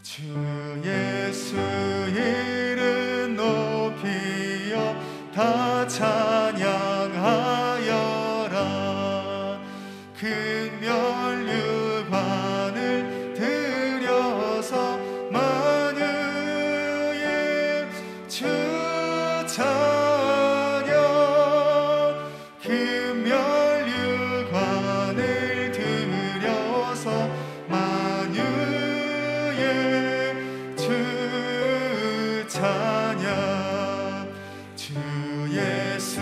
주 예수 이름 높이여 다 찬양하여라. 금면류관을 들여서 만유의 주 찬양. 금면류관을 들여서 만유의 주 찬양. 주 예수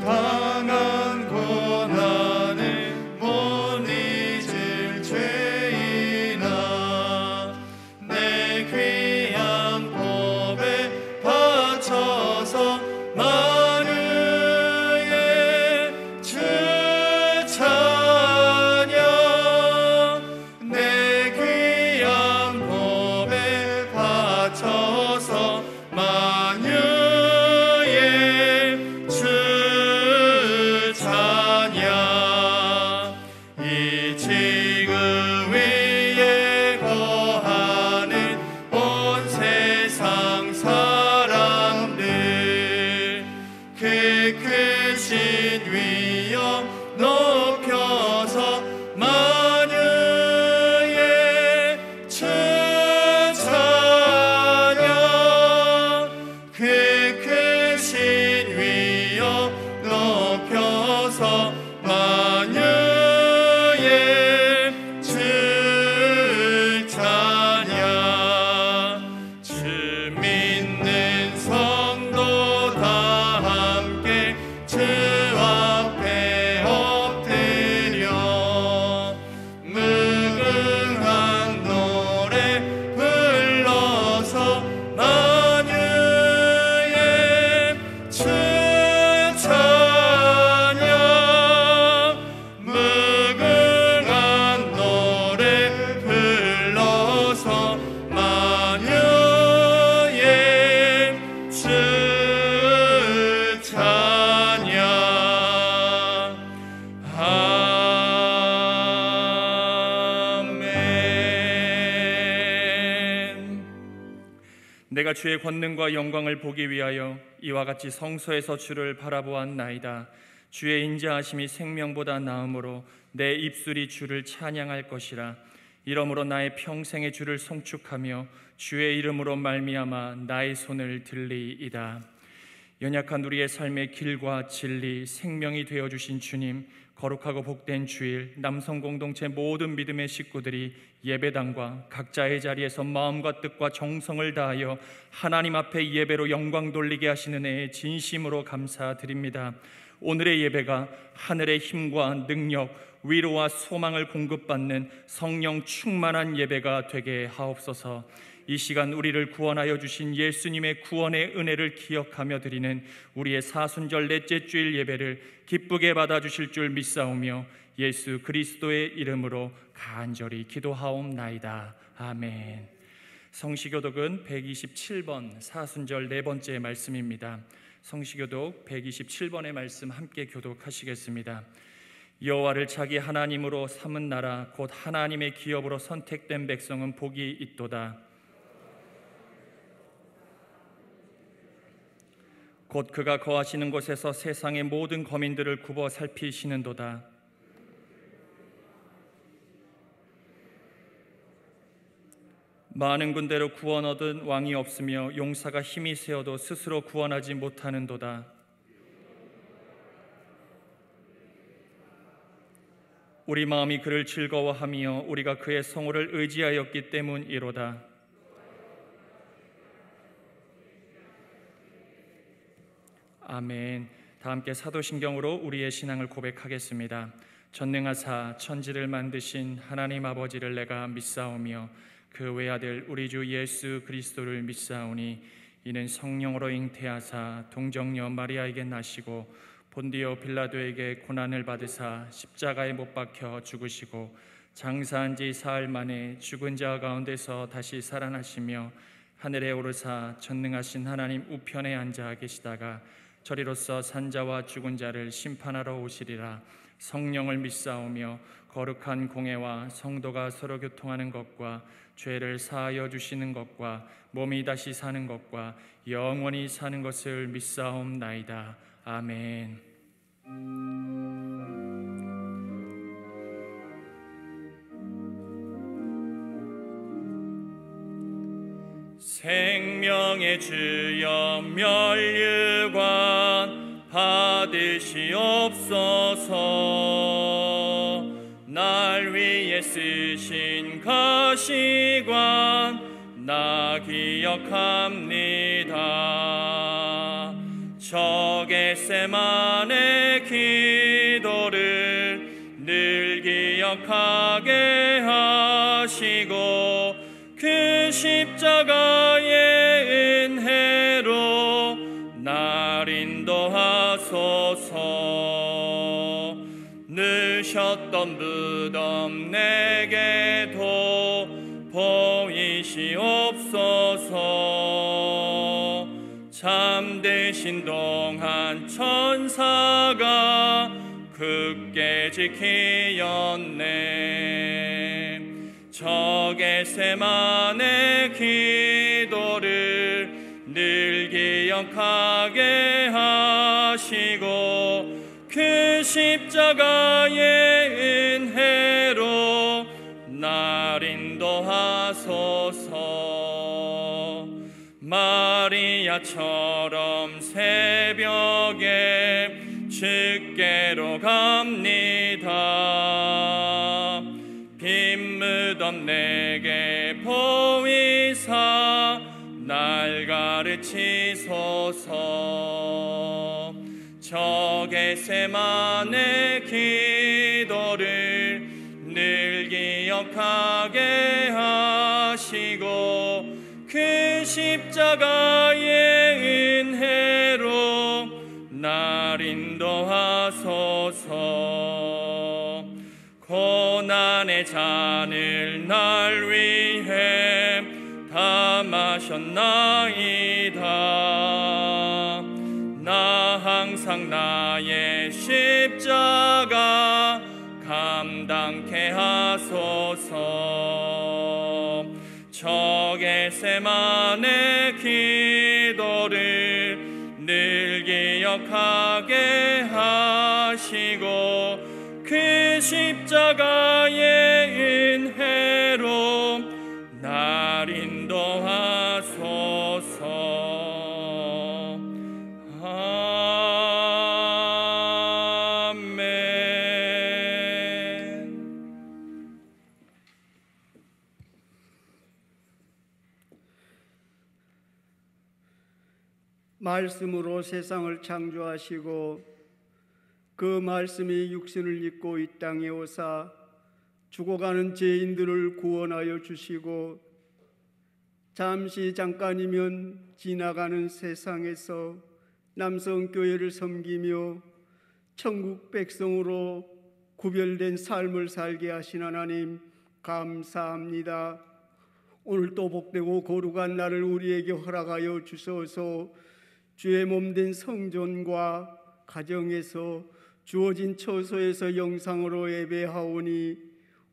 당한 고난을 못 잊을 죄인아, 내 귀한 법에 바쳐서 만유의 주 찬양. 내 귀한 법에 바쳐서 만유의 주 찬양. 이 지금 위에 거하는 온 세상 사람들, 그 크신 위엄 높여서 만유의 주 찬양. 그 크신 위엄 높여서 만유의 주 찬양. 주 믿는 성도 다 함께 주 앞에 엎드려 무궁한 노래 불러서 만유의 주 찬양. 무궁한 노래 불러서 만유의 주 찬양. 아멘. 내가 주의 권능과 영광을 보기 위하여 이와 같이 성소에서 주를 바라보았나이다. 주의 인자하심이 생명보다 나음으로 내 입술이 주를 찬양할 것이라. 이러므로 나의 평생에 주를 송축하며 주의 이름으로 말미암아 나의 손을 들리이다. 연약한 우리의 삶의 길과 진리, 생명이 되어주신 주님, 거룩하고 복된 주일, 남성 공동체 모든 믿음의 식구들이 예배당과 각자의 자리에서 마음과 뜻과 정성을 다하여 하나님 앞에 예배로 영광 돌리게 하시는 은혜에 진심으로 감사드립니다. 오늘의 예배가 하늘의 힘과 능력, 위로와 소망을 공급받는 성령 충만한 예배가 되게 하옵소서. 이 시간 우리를 구원하여 주신 예수님의 구원의 은혜를 기억하며 드리는 우리의 사순절 넷째 주일 예배를 기쁘게 받아주실 줄 믿사오며 예수 그리스도의 이름으로 간절히 기도하옵나이다. 아멘. 성시교독은 127번 사순절 네 번째 말씀입니다. 성시교독 127번의 말씀 함께 교독하시겠습니다. 여호와를 자기 하나님으로 삼은 나라 곧 하나님의 기업으로 선택된 백성은 복이 있도다. 곧 그가 거하시는 곳에서 세상의 모든 거민들을 굽어 살피시는도다. 많은 군대로 구원 얻은 왕이 없으며 용사가 힘이 세어도 스스로 구원하지 못하는도다. 우리 마음이 그를 즐거워하며 우리가 그의 성호를 의지하였기 때문이로다. 아멘. 다 함께 사도신경으로 우리의 신앙을 고백하겠습니다. 전능하사 천지를 만드신 하나님 아버지를 내가 믿사오며 그 외아들 우리 주 예수 그리스도를 믿사오니 이는 성령으로 잉태하사 동정녀 마리아에게 나시고 본디오 빌라도에게 고난을 받으사 십자가에 못 박혀 죽으시고 장사한 지 사흘 만에 죽은 자 가운데서 다시 살아나시며 하늘에 오르사 전능하신 하나님 우편에 앉아 계시다가 저리로서 산자와 죽은 자를 심판하러 오시리라. 성령을 믿사오며 거룩한 공회와 성도가 서로 교통하는 것과 죄를 사하여 주시는 것과 몸이 다시 사는 것과 영원히 사는 것을 믿사옵나이다. 아멘. 생명의 주여 면류관 받으시옵소서. 날 위해 쓰신 가시관 나 기억합니다. 저 겟세마네 기도를 늘 기억하게 하시고 그 십자가의 은혜로 날 인도하소서. 느셨던 무덤 내게도 보이시옵소서. 잠드신 동안 천사가 굳게 지키었네. 저 겟세마네 기도를 늘 기억하게 하시고 그 십자가의 은혜로 날 인도하소서. 마리아처럼 새벽에 주께로 갑니다. 빈 무덤 내게 보이사 날 가르치소서. 저 겟세마네 기도를 늘 기억하게 하시고 그 십자가의 은혜로 날 인도하소서. 고난의 잔을 날 위해 다 마셨나이다. 나 항상 나의 십자가 감당케 하소서. 저 겟세마네 기도를 늘 기억하게 하시고 그 십자가의 은혜로 날 인도하소서. 아멘. 말씀으로 세상을 창조하시고 그 말씀이 육신을 입고 이 땅에 오사 죽어가는 죄인들을 구원하여 주시고 잠깐이면 지나가는 세상에서 남성교회를 섬기며 천국 백성으로 구별된 삶을 살게 하신 하나님 감사합니다. 오늘 또 복되고 거룩한 날을 우리에게 허락하여 주셔서 주의 몸된 성전과 가정에서 주어진 처소에서 영상으로 예배하오니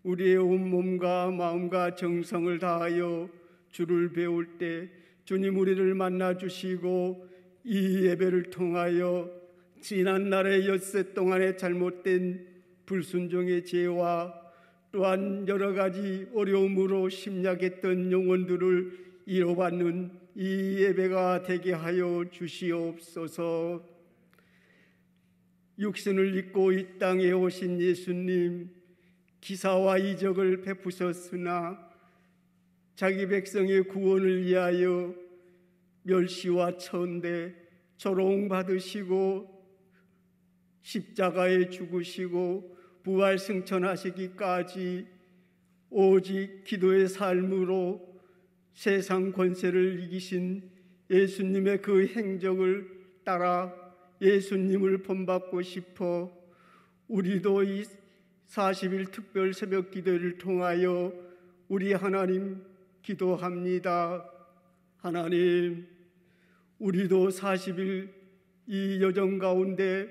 우리의 온몸과 마음과 정성을 다하여 주를 배울 때 주님 우리를 만나 주시고 이 예배를 통하여 지난 날의 엿새 동안의 잘못된 불순종의 죄와 또한 여러 가지 어려움으로 심약했던 영혼들을 이뤄받는 이 예배가 되게 하여 주시옵소서. 육신을 입고 이 땅에 오신 예수님, 기사와 이적을 베푸셨으나 자기 백성의 구원을 위하여 멸시와 천대, 조롱받으시고 십자가에 죽으시고 부활 승천하시기까지 오직 기도의 삶으로 세상 권세를 이기신 예수님의 그 행적을 따라 예수님을 본받고 싶어 우리도 이 40일 특별 새벽 기도를 통하여 우리 하나님 기도합니다. 하나님, 우리도 40일 이 여정 가운데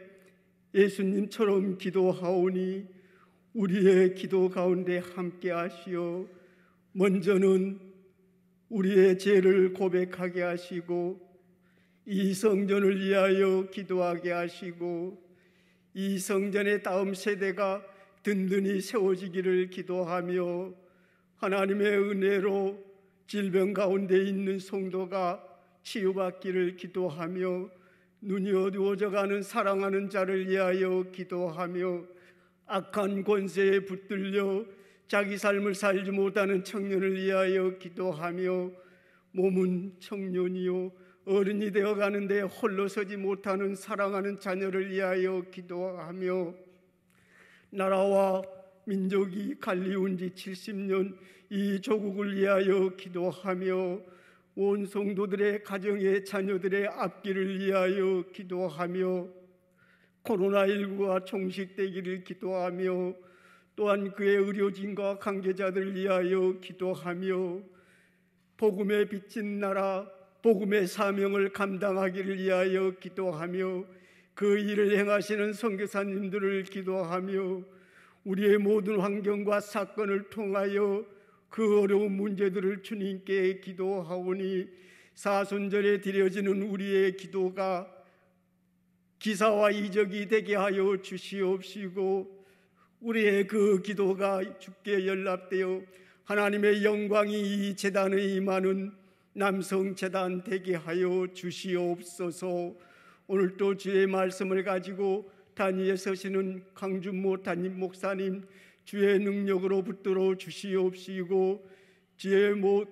예수님처럼 기도하오니 우리의 기도 가운데 함께 하시어 먼저는 우리의 죄를 고백하게 하시고 이 성전을 위하여 기도하게 하시고 이 성전의 다음 세대가 든든히 세워지기를 기도하며 하나님의 은혜로 질병 가운데 있는 성도가 치유받기를 기도하며 눈이 어두워져가는 사랑하는 자를 위하여 기도하며 악한 권세에 붙들려 자기 삶을 살지 못하는 청년을 위하여 기도하며 몸은 청년이요 어른이 되어가는데 홀로 서지 못하는 사랑하는 자녀를 위하여 기도하며 나라와 민족이 갈리운 지 70년 이 조국을 위하여 기도하며 온 성도들의 가정의 자녀들의 앞길을 위하여 기도하며 코로나19가 종식되기를 기도하며 또한 그의 의료진과 관계자들을 위하여 기도하며 복음의 비친 나라 복음의 사명을 감당하기를 위하여 기도하며 그 일을 행하시는 선교사님들을 기도하며 우리의 모든 환경과 사건을 통하여 그 어려운 문제들을 주님께 기도하오니 사순절에 드려지는 우리의 기도가 기사와 이적이 되게 하여 주시옵시고 우리의 그 기도가 주께 연락되어 하나님의 영광이 이 제단에 임하는 남성제단 되게 하여 주시옵소서. 오늘도 주의 말씀을 가지고 단위에 서시는 강준모 담임 목사님 주의 능력으로 붙들어 주시옵시고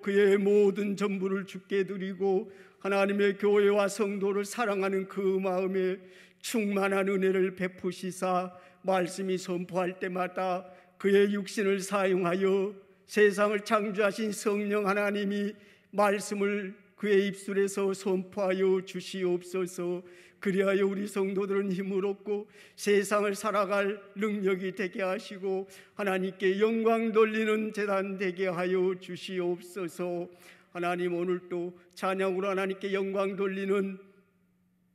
그의 모든 전부를 주께 드리고 하나님의 교회와 성도를 사랑하는 그 마음에 충만한 은혜를 베푸시사 말씀이 선포할 때마다 그의 육신을 사용하여 세상을 창조하신 성령 하나님이 말씀을 그의 입술에서 선포하여 주시옵소서. 그리하여 우리 성도들은 힘을 얻고 세상을 살아갈 능력이 되게 하시고 하나님께 영광 돌리는 제단 되게 하여 주시옵소서. 하나님 오늘도 찬양으로 하나님께 영광 돌리는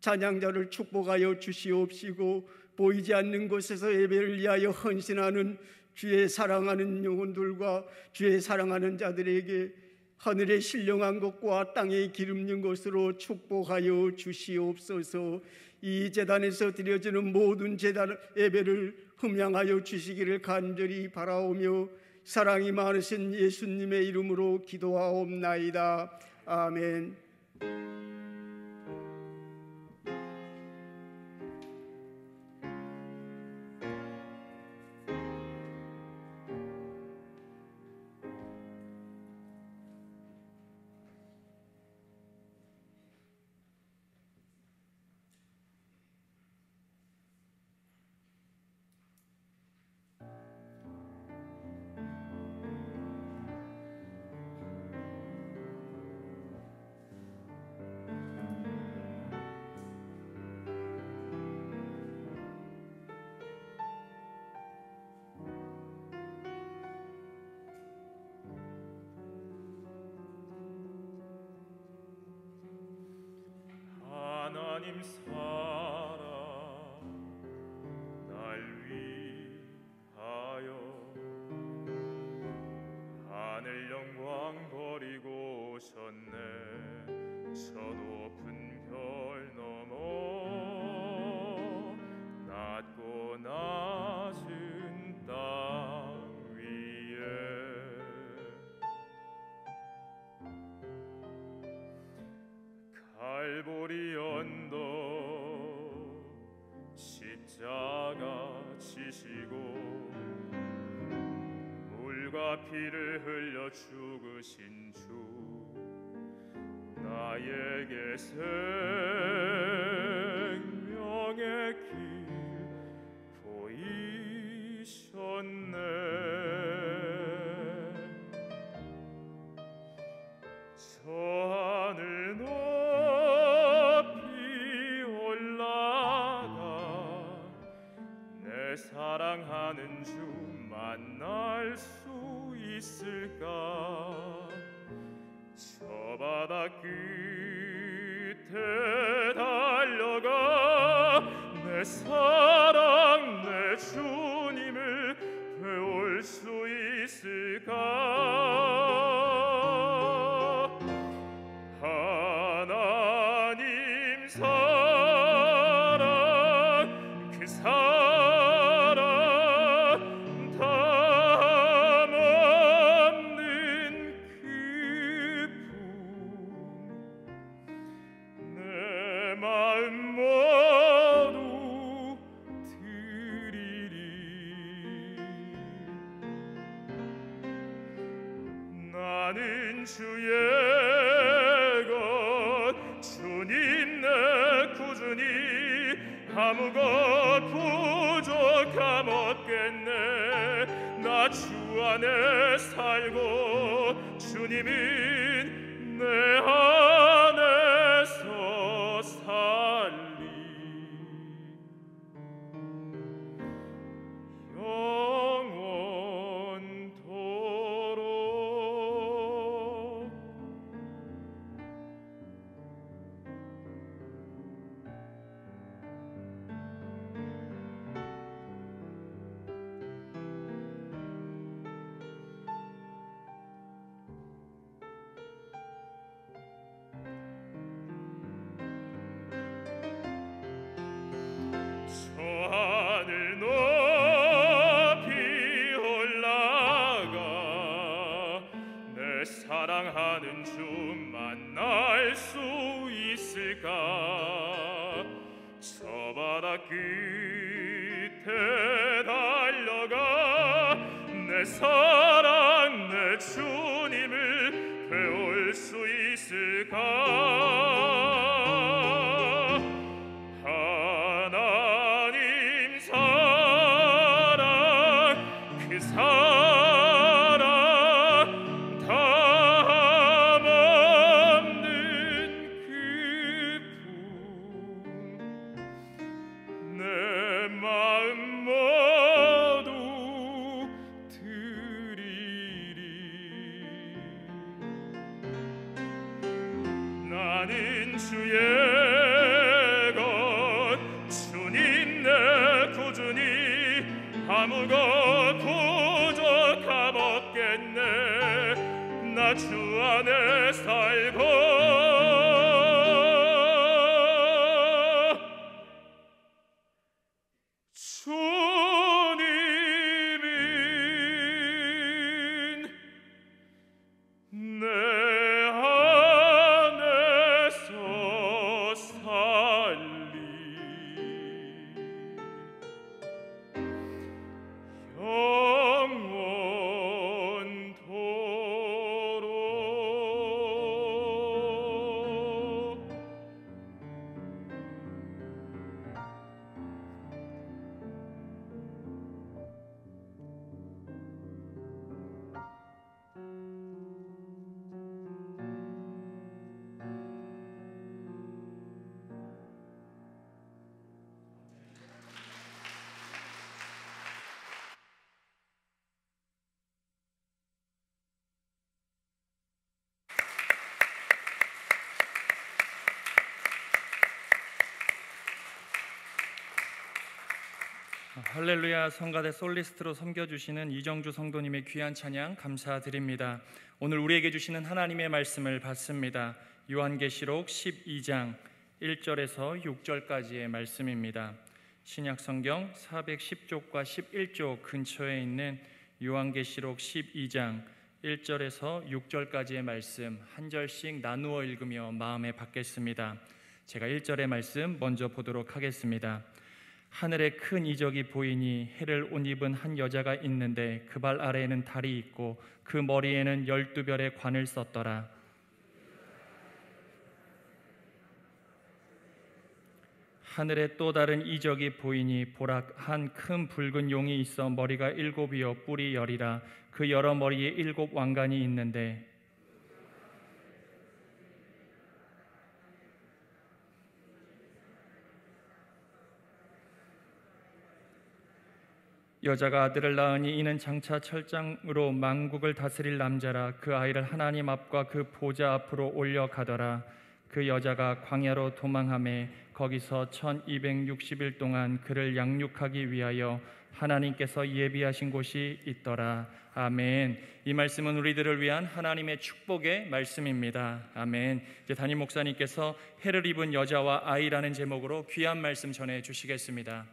찬양자를 축복하여 주시옵시고 보이지 않는 곳에서 예배를 위하여 헌신하는 주의 사랑하는 영혼들과 주의 사랑하는 자들에게 하늘의 신령한 것과 땅의 기름진 것으로 축복하여 주시옵소서. 이 제단에서 드려지는 모든 제단 예배를 흠양하여 주시기를 간절히 바라오며 사랑이 많으신 예수님의 이름으로 기도하옵나이다. 아멘. 하나님 사랑 날 위하여 하늘 영광 버리고 오셨네. 저 높은 별 넘어 낮고 낮은 땅 위에 갈보리 언덕 십자가 지시고 물과 피를 흘려 죽으신 주 나에게 생명의 길 보이셨네. 저 하늘 높이 올라가 내 사랑하는 주 만날 수 있을까. 저 바다 끝에 달려가 내 사랑 내 주님을 배울 수 있을까? 하나님 사랑 그 사랑 담없는 기쁨 내 마음 모두 드리리. 나는 주의 것 주님 내 구주니 아무것 부족함 없겠네. 나 주 안에 살고 주님은 내 안에서 살리. 영원토록. 저 하늘 높이 올라가 내 사랑하는 주 만날 수 있을까? 저 바다 끝에 달려가 내 사랑 내 주님을 배울 수 있을까? 하나님 사랑 그 사랑 담없는 기쁨 내 마음 모두 드리리. 나는 주의 것 주님 내 구주니 아무것 부족함 없겠네. 나 주 안에 살고 주님은 내 안에서 살리. 영원토록. 할렐루야. 성가대 솔리스트로 섬겨주시는 이정주 성도님의 귀한 찬양 감사드립니다. 오늘 우리에게 주시는 하나님의 말씀을 받습니다. 요한계시록 12장 1절에서 6절까지의 말씀입니다. 신약성경 410쪽과 11쪽 근처에 있는 요한계시록 12장 1절에서 6절까지의 말씀 한 절씩 나누어 읽으며 마음에 받겠습니다. 제가 1절의 말씀 먼저 보도록 하겠습니다. 하늘에 큰 이적이 보이니 해를 옷 입은 한 여자가 있는데 그 발 아래에는 달이 있고 그 머리에는 12별의 관을 썼더라. 하늘에 또 다른 이적이 보이니 보라 한 큰 붉은 용이 있어 머리가 7이요 뿔이 10이라. 그 여러 머리에 7 왕관이 있는데 여자가 아들을 낳으니 이는 장차 철장으로 만국을 다스릴 남자라. 그 아이를 하나님 앞과 그 보좌 앞으로 올려가더라. 그 여자가 광야로 도망하매 거기서 1260일 동안 그를 양육하기 위하여 하나님께서 예비하신 곳이 있더라. 아멘. 이 말씀은 우리들을 위한 하나님의 축복의 말씀입니다. 아멘. 이제 담임 목사님께서 해를 입은 여자와 아이라는 제목으로 귀한 말씀 전해 주시겠습니다.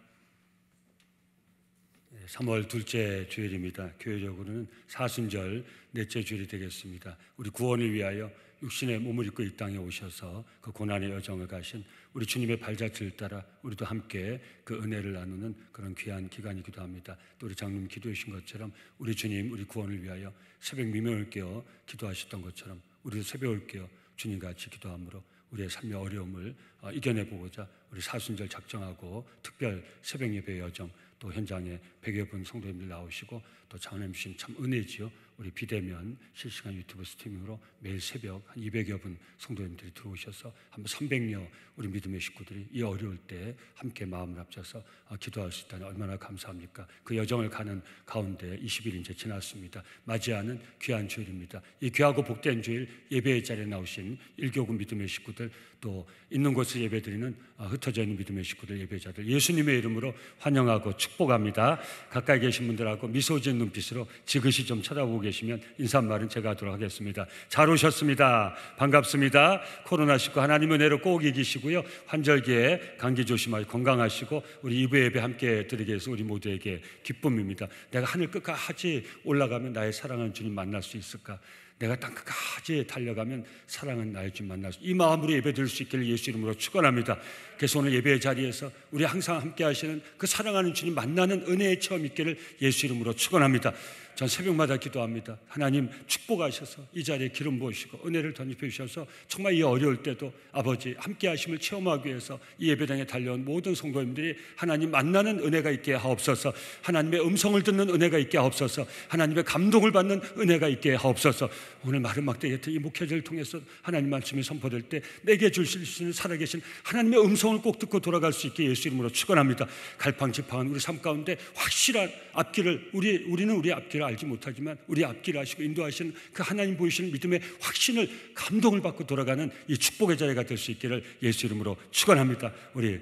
3월 둘째 주일입니다. 교회적으로는 사순절 넷째 주일이 되겠습니다. 우리 구원을 위하여 육신의 몸을 입고 이 땅에 오셔서 그 고난의 여정을 가신 우리 주님의 발자취를 따라 우리도 함께 그 은혜를 나누는 그런 귀한 기간이기도 합니다. 또 우리 장로님 기도해 주신 것처럼 우리 주님 우리 구원을 위하여 새벽 미명을 깨어 기도하셨던 것처럼 우리도 새벽을 깨어 주님같이 기도함으로 우리의 삶의 어려움을 이겨내보고자 우리 사순절 작정하고 특별 새벽 예배 여정, 또 현장에 100여 분 성도님들 나오시고 또 장로님 주신 참 은혜지요. 우리 비대면 실시간 유튜브 스트리밍으로 매일 새벽 한 200여 분 성도님들이 들어오셔서 한 300여 우리 믿음의 식구들이 이 어려울 때 함께 마음을 합쳐서 기도할 수 있다니 얼마나 감사합니까? 그 여정을 가는 가운데 20일 이제 지났습니다. 맞이하는 귀한 주일입니다. 이 귀하고 복된 주일 예배의 자리에 나오신 일교구 믿음의 식구들, 또 있는 곳에 예배드리는 흩어져 있는 믿음의 식구들, 예배자들 예수님의 이름으로 환영하고 축복합니다. 가까이 계신 분들하고 미소 지은 눈빛으로 지그시 좀 쳐다보고 계시면 인사말은 제가 하도록 하겠습니다. 잘 오셨습니다. 반갑습니다. 코로나19 하나님 은혜로 꼭 이기시고요. 환절기에 감기 조심하시고 건강하시고 우리 2부 예배 함께 드리게 해서 우리 모두에게 기쁨입니다. 내가 하늘 끝까지 올라가면 나의 사랑하는 주님 만날 수 있을까? 내가 땅 끝까지 달려가면 사랑은 나의 주님 만날 수, 이 마음으로 예배 드릴 수 있기를 예수 이름으로 축원합니다. 그래서 오늘 예배의 자리에서 우리 항상 함께 하시는 그 사랑하는 주님 만나는 은혜의 체험 있기를 예수 이름으로 축원합니다. 전 새벽마다 기도합니다. 하나님 축복하셔서 이 자리에 기름 부으시고 은혜를 덧입혀 주셔서 정말 이 어려울 때도 아버지 함께 하심을 체험하기 위해서 이 예배당에 달려온 모든 성도님들이 하나님 만나는 은혜가 있게 하옵소서. 하나님의 음성을 듣는 은혜가 있게 하옵소서. 하나님의 감동을 받는 은혜가 있게 하옵소서. 오늘 마지막때 이 목회자를 통해서 하나님 말씀이 선포될 때 내게 주실 수 있는 살아계신 하나님의 음성을 꼭 듣고 돌아갈 수 있게 예수 이름으로 축원합니다. 갈팡질팡한 우리 삶 가운데 확실한 앞길을 우리는 우리 앞길을 알지 못하지만 우리 앞길을 하시고 인도하시는 그 하나님 보이시는 믿음의 확신을 감동을 받고 돌아가는 이 축복의 자리가 될 수 있기를 예수 이름으로 축원합니다. 우리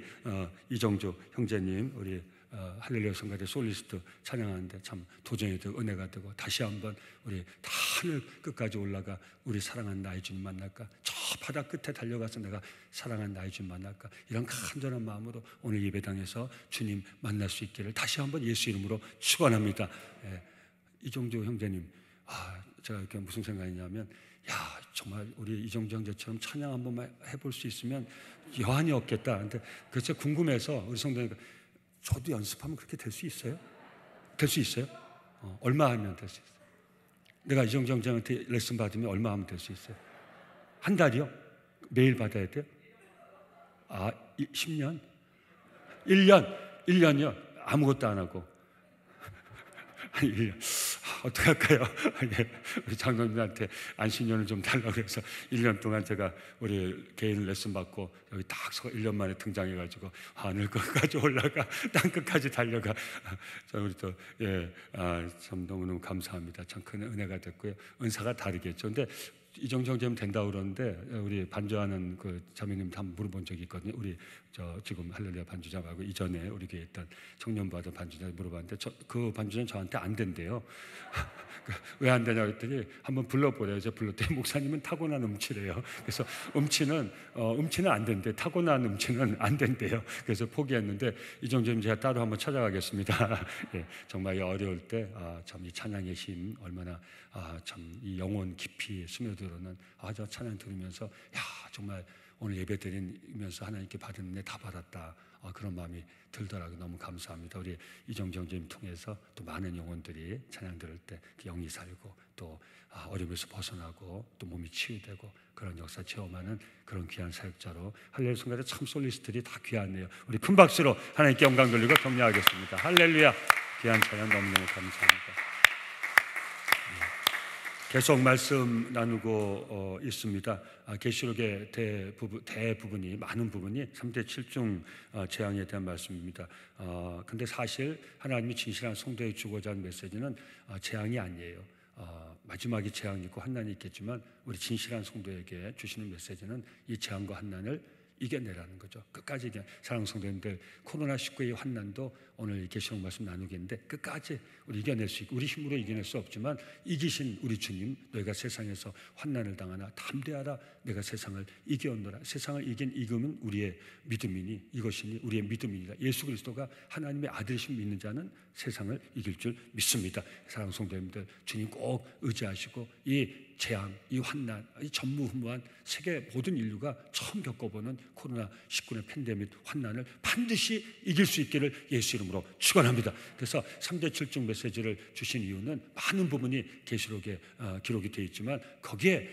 이정주 형제님, 우리 할렐루야 성가대 솔리스트 찬양하는데 참 도전이 되고 은혜가 되고 다시 한번 우리 다 하늘 끝까지 올라가 우리 사랑하는 나의 주님 만날까? 저 바다 끝에 달려가서 내가 사랑하는 나의 주님 만날까? 이런 간절한 마음으로 오늘 예배당에서 주님 만날 수 있기를 다시 한번 예수 이름으로 축원합니다. 이정주 형제님, 제가 이렇게 무슨 생각이냐면, 정말 우리 이정주 형제처럼 찬양 한 번만 해볼 수 있으면 여한이 없겠다. 근데 그래서 궁금해서 우리 성도님, 저도 연습하면 그렇게 될 수 있어요? 될 수 있어요? 얼마 하면 될 수 있어요? 내가 이정주 형제한테 레슨 받으면 얼마 하면 될 수 있어요? 한 달이요? 매일 받아야 돼요? 10년? 1년이요? 아무것도 안 하고. 1년. 어떻게 할까요? 우리 장로님한테 안식년을 좀 달라고 해서 1년 동안 제가 우리 개인 레슨 받고 여기 딱 서 1년 만에 등장해가지고 하늘 끝까지 올라가 땅 끝까지 달려가. 우리 또 참 너무너무 감사합니다. 참 큰 은혜가 됐고요. 은사가 다르겠죠. 근데 이정주 형제님 된다고 그러는데 우리 반주하는 그 자매님도 한번 물어본 적이 있거든요. 우리 지금 할렐루야 반주자 말고 이전에 우리 교회에 있던 청년부 하던 반주자 물어봤는데 그 반주자는 저한테 안 된대요. 왜 안 되냐 그랬더니 한번 불러보래요. 제가 불렀더니 목사님은 타고난 음치래요. 그래서 음치는 안 된대. 타고난 음치는 안 된대요. 그래서 포기했는데 이정주님 제가 따로 한번 찾아가겠습니다. 정말 이 어려울 때 참 이 찬양의 힘 얼마나 참 이 영혼 깊이 스며들어는 저 찬양 들으면서 정말 오늘 예배 드리면서 하나님께 받은 은혜 다 받았다. 그런 마음이 들더라고요. 너무 감사합니다. 우리 이정주 형제님 통해서 또 많은 영혼들이 찬양 들을 때 영이 살고 또 어려움에서 벗어나고 또 몸이 치유되고 그런 역사 체험하는 그런 귀한 사역자로 할렐루야 성가대 참 솔리스트들이 다 귀하네요. 우리 큰 박수로 하나님께 영광 돌리고 격려하겠습니다. 할렐루야. 귀한 찬양 너무너무 감사합니다. 계속 말씀 나누고 있습니다. 계시록의 대부분이 많은 부분이 3대 7중 재앙에 대한 말씀입니다. 근데 사실 하나님이 진실한 성도에 주고자 하는 메시지는 재앙이 아니에요. 마지막에 재앙이 있고 환난이 있겠지만 우리 진실한 성도에게 주시는 메시지는 이 재앙과 환난을 이겨내라는 거죠. 끝까지 사랑하는 성도님들, 코로나19의 환난도 오늘 계시록 말씀 나누겠는데 끝까지 우리 이겨낼 수 있고 우리 힘으로 이겨낼 수 없지만 이기신 우리 주님, 너희가 세상에서 환난을 당하나 담대하라, 내가 세상을 이겨온노라. 세상을 이기면 우리의 믿음이니 이것이니 우리의 믿음이니라. 예수 그리스도가 하나님의 아들이심 믿는 자는 세상을 이길 줄 믿습니다. 사랑하는 성도님들, 주님 꼭 의지하시고 이 재앙, 이 환난, 이 전무후무한 세계 모든 인류가 처음 겪어보는 코로나19의 팬데믹 환난을 반드시 이길 수 있기를 예수 이름으로 축원합니다. 그래서 3대 7중 메시지를 주신 이유는 많은 부분이 계시록에 기록이 되어 있지만 거기에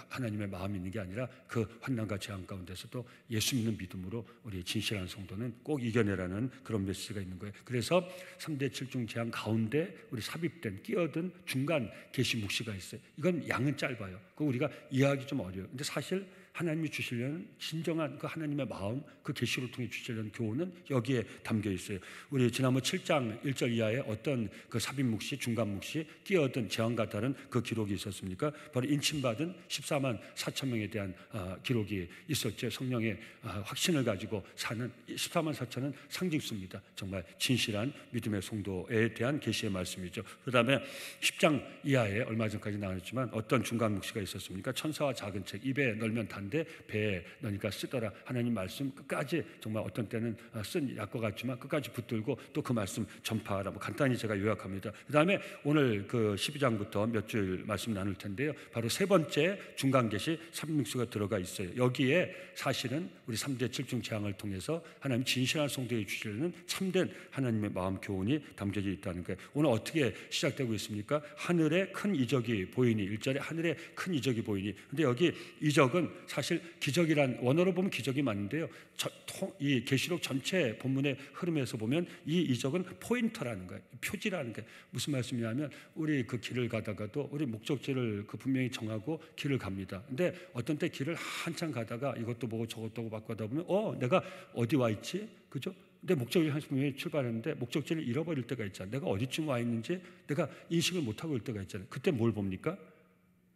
하나님의 마음이 있는 게 아니라 그 환난과 재앙 가운데서도 예수 믿는 믿음으로 우리 진실한 성도는 꼭 이겨내라는 그런 메시지가 있는 거예요. 그래서 3대 7중 재앙 가운데 우리 삽입된 끼어든 중간 계시 묵시가 있어요. 이건 양은 짧아요. 그거 우리가 이해하기 좀 어려워요. 근데 사실 하나님이 주시려는 진정한 그 하나님의 마음, 그 계시를 통해 주시려는 교훈은 여기에 담겨 있어요. 우리 지난번 7장 1절 이하에 어떤 그 삽입 묵시, 중간 묵시, 끼어든 재앙과 다른 그 기록이 있었습니까? 바로 인침받은 14만 4천 명에 대한 기록이 있었죠. 성령의 확신을 가지고 사는 14만 4천은 상징수입니다. 정말 진실한 믿음의 성도에 대한 계시의 말씀이죠. 그 다음에 10장 이하에 얼마 전까지 나눴지만 어떤 중간 묵시가 있었습니까? 천사와 작은 책, 입에 넣으면 단데 배에 넣으니까 쓰더라. 하나님 말씀 끝까지 정말 어떤 때는 쓴 약과 같지만 끝까지 붙들고 또 그 말씀 전파하라. 간단히 제가 요약합니다. 그 다음에 오늘 그 12장부터 몇 줄 말씀 나눌 텐데요. 바로 세 번째 중간 계시 삽입묵시가 들어가 있어요. 여기에 사실은 우리 3대 7중 재앙을 통해서 하나님 진실한 성도에 주시려는 참된 하나님의 마음 교훈이 담겨져 있다는 거예요. 오늘 어떻게 시작되고 있습니까? 하늘에 큰 이적이 보이니, 1절에 하늘에 큰 이적이 보이니. 근데 여기 이적은 사실 기적이란 원어로 보면 기적이 맞는데요. 이 계시록 전체 본문의 흐름에서 보면 이 이적은 포인터라는 거예요. 표지라는 거예요. 무슨 말씀이냐면 우리 그 길을 가다가도 우리 목적지를 그 분명히 정하고 길을 갑니다. 근데 어떤 때 길을 한참 가다가 이것도 보고 저것도 보고 바꾸다 보면 내가 어디 와 있지? 그죠? 내 목적을 향해서 분명히 출발했는데 목적지를 잃어버릴 때가 있잖아요. 내가 어디쯤 와 있는지 내가 인식을 못하고 있을 때가 있잖아요. 그때 뭘 봅니까?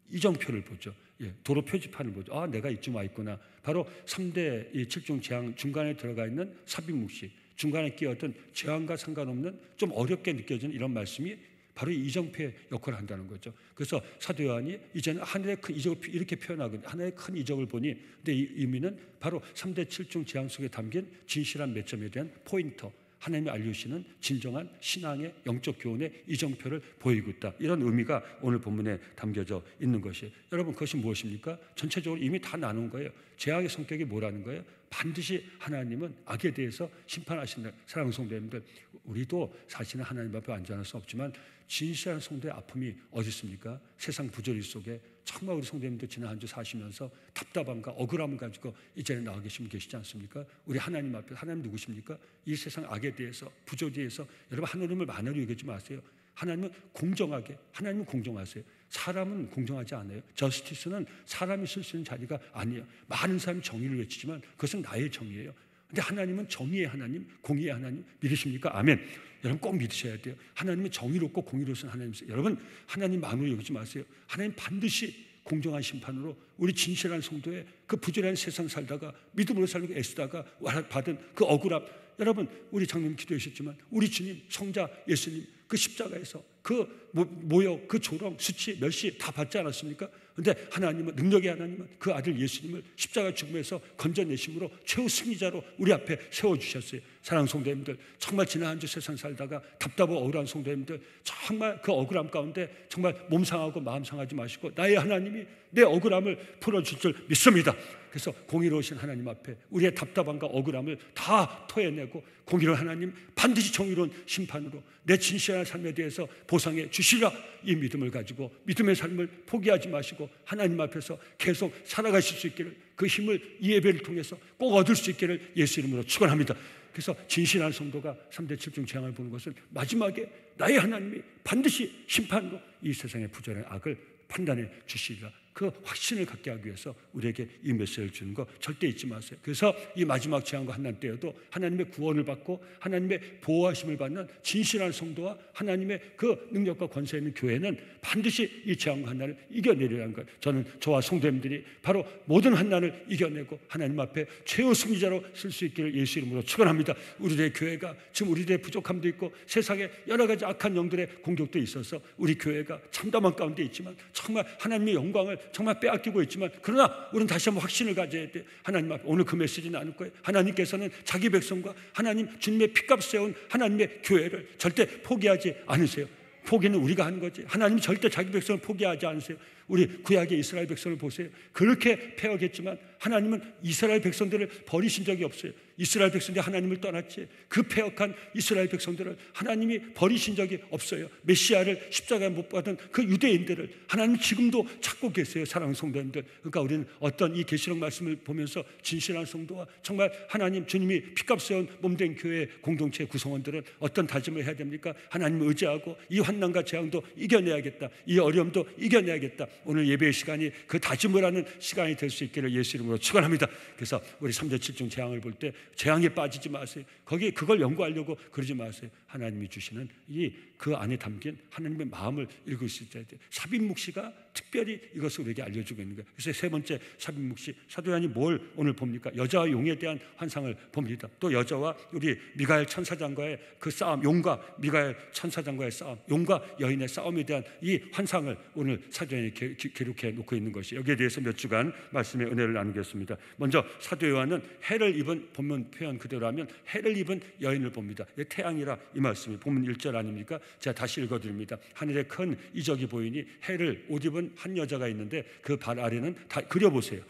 이정표를 보죠. 도로 표지판을 보죠. 내가 이쯤 와 있구나. 바로 3대 7중 재앙 중간에 들어가 있는 삽입묵시, 중간에 끼어든 재앙과 상관없는 좀 어렵게 느껴지는 이런 말씀이 바로 이정표의 역할을 한다는 거죠. 그래서 사도 요한이 이제는 하늘의 큰 이적을 이렇게 표현하거든요. 하늘의 큰 이적을 보니, 근데 이 의미는 바로 3대 7중 재앙 속에 담긴 진실한 매점에 대한 포인터, 하나님이 알려주시는 진정한 신앙의 영적 교훈의 이정표를 보이고 있다. 이런 의미가 오늘 본문에 담겨져 있는 것이에요. 여러분, 그것이 무엇입니까? 전체적으로 이미 다 나눈 거예요. 죄악의 성격이 뭐라는 거예요? 반드시 하나님은 악에 대해서 심판하신다. 사랑하는 성도님들, 우리도 사실은 하나님 앞에 완전할 수 없지만 진실한 성도의 아픔이 어디 있습니까? 세상 부조리 속에 정말 우리 성도님들 지난 한 주 사시면서 답답함과 억울함을 가지고 이제는 나와 계시지 않습니까? 우리 하나님 앞에, 하나님 누구십니까? 이 세상 악에 대해서, 부조리에서 여러분 하나님을 만화로 여기지 마세요. 하나님은 공정하게, 하나님은 공정하세요. 사람은 공정하지 않아요. 저스티스는 사람이 쓸 수 있는 자리가 아니에요. 많은 사람이 정의를 외치지만 그것은 나의 정의예요. 근데 하나님은 정의의 하나님, 공의의 하나님 믿으십니까? 아멘. 여러분 꼭 믿으셔야 돼요. 하나님은 정의롭고 공의로우신 하나님이세요. 여러분 하나님 마음으로 여기지 마세요. 하나님 반드시 공정한 심판으로 우리 진실한 성도의 그 부조리한 세상 살다가 믿음으로 살고 애쓰다가 받은 그 억울함, 여러분 우리 장로님 기도해 주셨지만 우리 주님 성자 예수님 그 십자가에서 그 모욕, 그 조롱, 수치, 멸시 다 받지 않았습니까? 그런데 하나님은, 능력의 하나님은 그 아들 예수님을 십자가 죽음에서 건져내심으로 최후 승리자로 우리 앞에 세워주셨어요. 사랑하는 성도님들, 정말 지난 한 주 세상 살다가 답답하고 억울한 성도님들, 정말 그 억울함 가운데 정말 몸 상하고 마음 상하지 마시고 나의 하나님이 내 억울함을 풀어줄 줄 믿습니다. 그래서 공의로우신 하나님 앞에 우리의 답답함과 억울함을 다 토해내고 공의로운 하나님 반드시 정의로운 심판으로 내 진실한 삶에 대해서 보상해 주시라, 이 믿음을 가지고 믿음의 삶을 포기하지 마시고 하나님 앞에서 계속 살아가실 수 있기를, 그 힘을 이 예배를 통해서 꼭 얻을 수 있기를 예수 이름으로 축원합니다. 그래서 진실한 성도가 3대 7중 재앙을 보는 것은 마지막에 나의 하나님이 반드시 심판으로 이 세상의 부조리한 악을 판단해 주시리라, 그 확신을 갖게 하기 위해서 우리에게 이 메시지를 주는 거 절대 잊지 마세요. 그래서 이 마지막 재앙과 환난 때에도 하나님의 구원을 받고 하나님의 보호하심을 받는 진실한 성도와 하나님의 그 능력과 권세 있는 교회는 반드시 이 재앙과 환난을 이겨내리라는 거예요. 저는 저와 성도님들이 바로 모든 환난을 이겨내고 하나님 앞에 최후 승리자로 쓸 수 있기를 예수 이름으로 축원합니다. 우리들의 교회가 지금 우리들의 부족함도 있고 세상에 여러 가지 악한 영들의 공격도 있어서 우리 교회가 참담한 가운데 있지만 정말 하나님의 영광을 정말 빼앗기고 있지만 그러나 우리는 다시 한번 확신을 가져야 돼. 하나님 앞에 오늘 그 메시지 나눌 거예요. 하나님께서는 자기 백성과 하나님 주님의 피값 세운 하나님의 교회를 절대 포기하지 않으세요. 포기는 우리가 하는 거지. 하나님이 절대 자기 백성을 포기하지 않으세요. 우리 구약의 이스라엘 백성을 보세요. 그렇게 패역했지만 하나님은 이스라엘 백성들을 버리신 적이 없어요. 이스라엘 백성들이 하나님을 떠났지. 그 패역한 이스라엘 백성들을 하나님이 버리신 적이 없어요. 메시아를 십자가에 못 받은 그 유대인들을 하나님 지금도 찾고 계세요. 사랑하는 성도님들. 그러니까 우리는 어떤 이 계시록 말씀을 보면서 진실한 성도와 정말 하나님 주님이 피값 세운 몸된 교회 공동체 구성원들은 어떤 다짐을 해야 됩니까? 하나님을 의지하고 이 환난과 재앙도 이겨내야겠다. 이 어려움도 이겨내야겠다. 오늘 예배의 시간이 그 다짐을 하는 시간이 될 수 있기를 예수 이름으로 축원합니다. 그래서 우리 3대 7중 재앙을 볼 때 재앙에 빠지지 마세요. 거기 그걸 연구하려고 그러지 마세요. 하나님이 주시는 이 그 안에 담긴 하나님의 마음을 읽을 수 있어야 돼요. 삽입묵시가 특별히 이것을 우리에게 알려주고 있는 거예요. 그래서 세 번째 삽입묵시, 사도 요한이 뭘 오늘 봅니까? 여자와 용에 대한 환상을 봅니다. 또 여자와 우리 미가엘 천사장과의 그 싸움, 용과 미가엘 천사장과의 싸움, 용과 여인의 싸움에 대한 이 환상을 오늘 사도 요한이 기록해 놓고 있는 것이, 여기에 대해서 몇 주간 말씀의 은혜를 나누겠습니다. 먼저 사도 요한은 해를 입은, 본문 표현 그대로 하면 해를 입은 여인을 봅니다. 태양이라 이 말씀이 본문 1절 아닙니까? 제가 다시 읽어드립니다. 하늘에 큰 이적이 보이니 해를 옷 입은 한 여자가 있는데 그 발 아래는 다 그려보세요.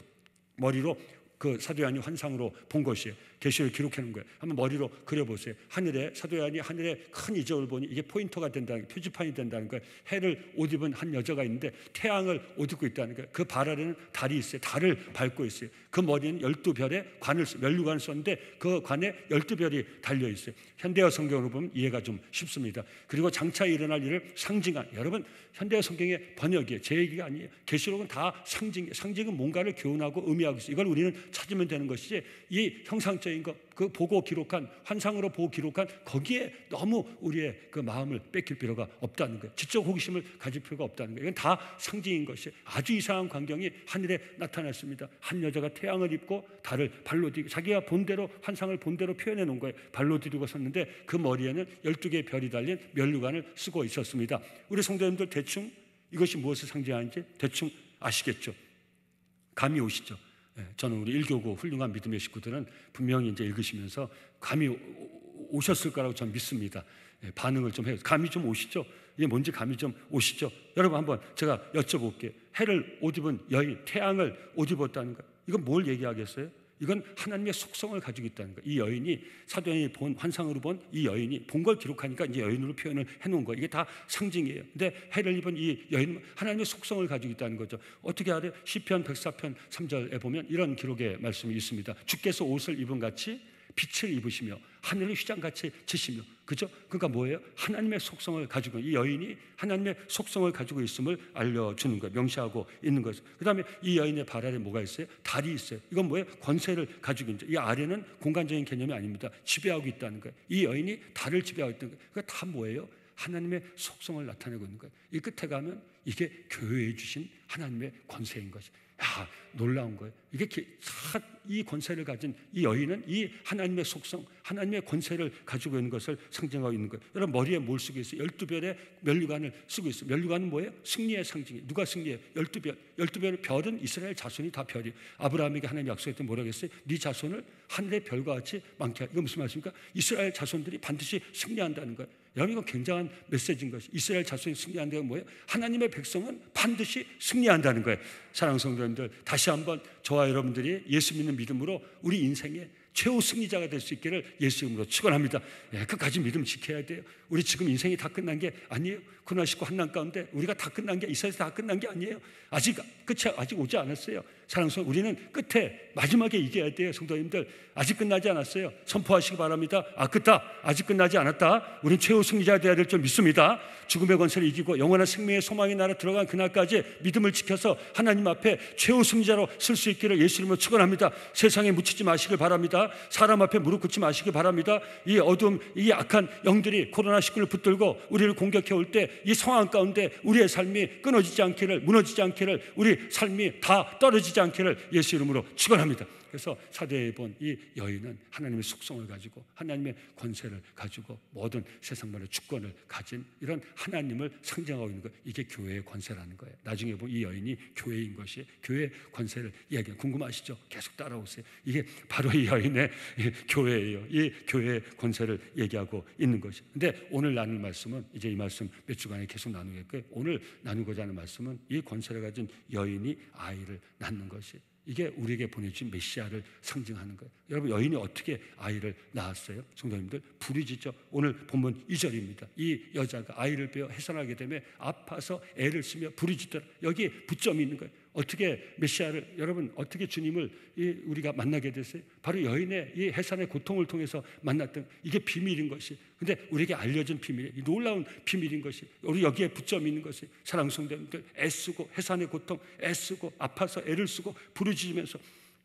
머리로 그 사도 요한이 환상으로 본 것이에요. 계시를 기록해 놓은 거예요. 한번 머리로 그려보세요. 하늘에, 사도 요한이 하늘에 큰 이적을 보니 이게 포인터가 된다는 거예요. 표지판이 된다는 거예요. 해를 옷 입은 한 여자가 있는데 태양을 옷 입고 있다는 거예요. 그 발 아래는 달이 있어요. 달을 밟고 있어요. 그 머리는 12별의 관을, 면류관을 썼는데 그 관에 12별이 달려 있어요. 현대어 성경으로 보면 이해가 좀 쉽습니다. 그리고 장차 일어날 일을 상징한, 여러분 현대어 성경의 번역이에요. 제 얘기가 아니에요. 계시록은 다 상징이에요. 상징은 뭔가를 교훈하고 의미하고 있어요. 이걸 우리는 찾으면 되는 것이지, 이 형상적인 것, 그 보고 기록한, 환상으로 보고 기록한 거기에 너무 우리의 그 마음을 뺏길 필요가 없다는 거예요. 지적 호기심을 가질 필요가 없다는 거예요. 이건 다 상징인 것이 아주 이상한 광경이 하늘에 나타났습니다. 한 여자가 태양을 입고 달을 발로 디고, 자기가 본대로 환상을 본대로 표현해 놓은 거예요. 발로 디고 섰는데 그 머리에는 12개의 별이 달린 면류관을 쓰고 있었습니다. 우리 성도님들 대충 이것이 무엇을 상징하는지 대충 아시겠죠? 감이 오시죠? 저는 우리 1교구 훌륭한 믿음의 식구들은 분명히 이제 읽으시면서 감이 오셨을 거라고 저는 믿습니다. 반응을 좀 해요. 감이 좀 오시죠? 이게 뭔지 감이 좀 오시죠? 여러분 한번 제가 여쭤볼게요. 해를 옷 입은 여인, 태양을 옷 입었다는 거, 이건 뭘 얘기하겠어요? 이건 하나님의 속성을 가지고 있다는 거예요. 이 여인이, 사도 요한이 본 환상으로 본 이 여인이 본 걸 기록하니까 이제 여인으로 표현을 해놓은 거예요. 이게 다 상징이에요. 근데 해를 입은 이 여인은 하나님의 속성을 가지고 있다는 거죠. 어떻게 알아요? 시편 104편 3절에 보면 이런 기록의 말씀이 있습니다. 주께서 옷을 입은 같이 빛을 입으시며 하늘을 휘장같이 치시며, 그죠? 그러니까 뭐예요? 하나님의 속성을 가지고, 이 여인이 하나님의 속성을 가지고 있음을 알려주는 거예요. 명시하고 있는 거죠. 그 다음에 이 여인의 발 아래 뭐가 있어요? 달이 있어요. 이건 뭐예요? 권세를 가지고 있는 거예요. 이 아래는 공간적인 개념이 아닙니다. 지배하고 있다는 거예요. 이 여인이 달을 지배하고 있다는 거예요. 그러니까 다 뭐예요? 하나님의 속성을 나타내고 있는 거예요. 이 끝에 가면 이게 교회에 주신 하나님의 권세인 것이. 야, 놀라운 거예요. 이게 이 권세를 가진 이 여인은 이 하나님의 속성, 하나님의 권세를 가지고 있는 것을 상징하고 있는 거예요. 여러분 머리에 뭘 쓰고 있어요? 12별의 면류관을 쓰고 있어요. 면류관은 뭐예요? 승리의 상징이에요. 누가 승리해요? 12별. 12별의 별은 이스라엘 자손이 다 별이에요. 아브라함에게 하나님이 약속했더니 뭐라고 했어요? 네 자손을 하늘의 별과 같이 많게 하라. 이거 무슨 말씀입니까? 이스라엘 자손들이 반드시 승리한다는 거예요. 여러분 이건 굉장한 메시지인 것이, 이스라엘 자손이 승리한다는 게 뭐예요? 하나님의 백성은 반드시 승리한다는 거예요. 사랑하는 성도님들, 다시 한번 저와 여러분들이 예수 믿는 믿음으로 우리 인생의 최후 승리자가 될 수 있기를 예수 이름으로 축원합니다. 끝까지 믿음 지켜야 돼요. 우리 지금 인생이 다 끝난 게 아니에요. 고난시고 환난 가운데 우리가 다 끝난 게, 이 세상에서 다 끝난 게 아니에요. 아직 끝이 아직 오지 않았어요. 사랑하는 성도, 우리는 끝에 마지막에 이겨야 돼요. 성도님들, 아직 끝나지 않았어요. 선포하시기 바랍니다. 끝다. 아직 끝나지 않았다. 우리는 최후 승리자 되어야 될 줄 믿습니다. 죽음의 권세를 이기고 영원한 생명의 소망의 나라 들어간 그날까지 믿음을 지켜서 하나님 앞에 최후 승리자로 쓸 수 있기를 예수 이름으로 축원합니다. 세상에 묻히지 마시길 바랍니다. 사람 앞에 무릎 꿇지 마시길 바랍니다. 이 어둠, 이 악한 영들이 코로나19를 붙들고 우리를 공격해 올 때 이 상황 가운데 우리의 삶이 끊어지지 않기를, 무너지지 않기를, 우리 삶이 다 떨어지지 않기를 예수 이름으로 축원합니다. 그래서 사도에 본 이 여인은 하나님의 속성을 가지고 하나님의 권세를 가지고 모든 세상만의 주권을 가진 이런 하나님을 상징하고 있는 것, 이게 교회의 권세라는 거예요. 나중에 본 이 여인이 교회인 것이 교회의 권세를 이야기해요. 궁금하시죠? 계속 따라오세요. 이게 바로 이 여인의 교회예요. 이 교회의 권세를 얘기하고 있는 것이. 근데 오늘 나눌 말씀은, 이제 이 말씀 몇 주간에 계속 나누겠고요. 오늘 나누고자 하는 말씀은 이 권세를 가진 여인이 아이를 낳는 것이, 이게 우리에게 보내준 메시아를 상징하는 거예요. 여러분, 여인이 어떻게 아이를 낳았어요? 성도님들, 부르짖죠. 오늘 본문 2절입니다. 이 여자가 아이를 베어 해산하게 되면 아파서 애를 쓰며 부르짖더라. 여기에 부점이 있는 거예요. 어떻게 메시아를, 여러분, 어떻게 주님을 우리가 만나게 됐어요? 바로 여인의 이 해산의 고통을 통해서 만났던, 이게 비밀인 것이, 근데 우리에게 알려진 비밀이, 이 놀라운 비밀인 것이, 우리 여기에 부점이 있는 것이, 사랑하는 성도님들, 애쓰고 해산의 고통, 애쓰고 아파서 애를 쓰고 부르짖으면서,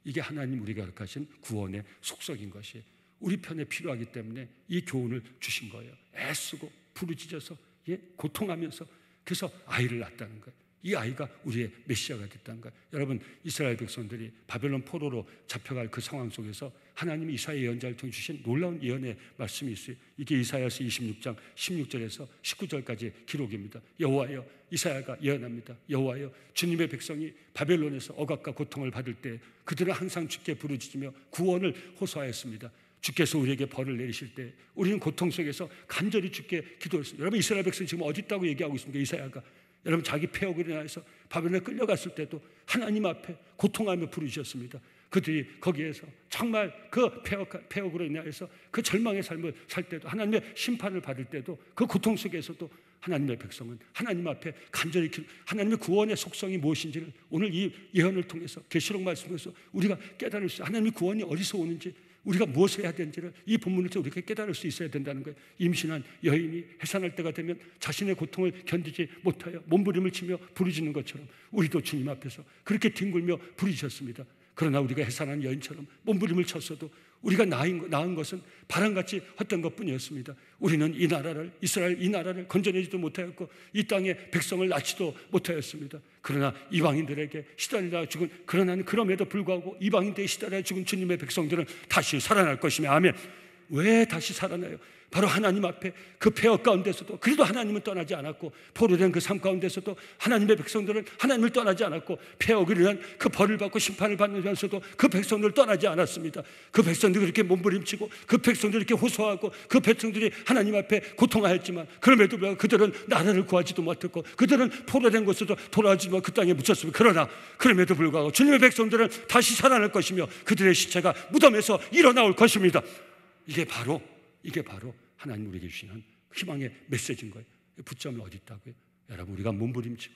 이게 하나님 우리가 허락하신 구원의 속성인 것이 우리 편에 필요하기 때문에 이 교훈을 주신 거예요. 애쓰고 부르짖어서 고통하면서, 그래서 아이를 낳았다는 거예요. 이 아이가 우리의 메시아가 됐다는 거예요. 여러분, 이스라엘 백성들이 바벨론 포로로 잡혀갈 그 상황 속에서 하나님이 이사야 예언자를 통해 주신 놀라운 예언의 말씀이 있어요. 이게 이사야서 26장 16절에서 19절까지 기록입니다. 여호와여, 이사야가 예언합니다. 여호와여, 주님의 백성이 바벨론에서 억압과 고통을 받을 때 그들은 항상 주께 부르짖으며 구원을 호소하였습니다. 주께서 우리에게 벌을 내리실 때 우리는 고통 속에서 간절히 주께 기도했습니다. 여러분, 이스라엘 백성 지금 어디 있다고 얘기하고 있습니까? 이사야가. 여러분, 자기 폐역으로 인하여서 바벨론에 끌려갔을 때도 하나님 앞에 고통하며 부르짖었습니다. 그들이 거기에서 정말 그 폐역으로 인하여서 그 절망의 삶을 살 때도, 하나님의 심판을 받을 때도, 그 고통 속에서도 하나님의 백성은 하나님 앞에 간절히 하나님의 구원의 속성이 무엇인지를 오늘 이 예언을 통해서, 계시록 말씀에서 우리가 깨달을 수, 하나님의 구원이 어디서 오는지, 우리가 무엇을 해야 되는지를 이 본문을 통해 우리가 깨달을 수 있어야 된다는 거예요. 임신한 여인이 해산할 때가 되면 자신의 고통을 견디지 못하여 몸부림을 치며 부르짖는 것처럼 우리도 주님 앞에서 그렇게 뒹굴며 부르짖었습니다. 그러나 우리가 해산한 여인처럼 몸부림을 쳤어도 우리가 낳은 것은 바람같이 헛된 것뿐이었습니다. 우리는 이 나라를, 이스라엘 이 나라를 건져내지도 못하였고 이 땅에 백성을 낳지도 못하였습니다. 그러나 이방인들에게 시달리다 죽은, 그러나 그럼에도 불구하고 이방인들에 시달려 죽은 주님의 백성들은 다시 살아날 것이며, 아멘. 왜 다시 살아나요? 바로 하나님 앞에 그 폐역 가운데서도 그래도 하나님은 떠나지 않았고, 포로된 그 삶 가운데서도 하나님의 백성들은 하나님을 떠나지 않았고, 폐역을 위한 그 벌을 받고 심판을 받으면서도 그 백성들을 떠나지 않았습니다. 그 백성들이 그렇게 몸부림치고, 그 백성들이 이렇게 호소하고, 그 백성들이 하나님 앞에 고통하였지만 그럼에도 불구하고 그들은 나라를 구하지도 못했고, 그들은 포로된 곳에도 돌아오지만 그 땅에 묻혔습니다. 그러나 그럼에도 불구하고 주님의 백성들은 다시 살아날 것이며 그들의 시체가 무덤에서 일어나올 것입니다. 이게 바로 하나님 우리에게 주시는 희망의 메시지인 거예요. 부점이 어디 있다고요? 여러분, 우리가 몸부림치고,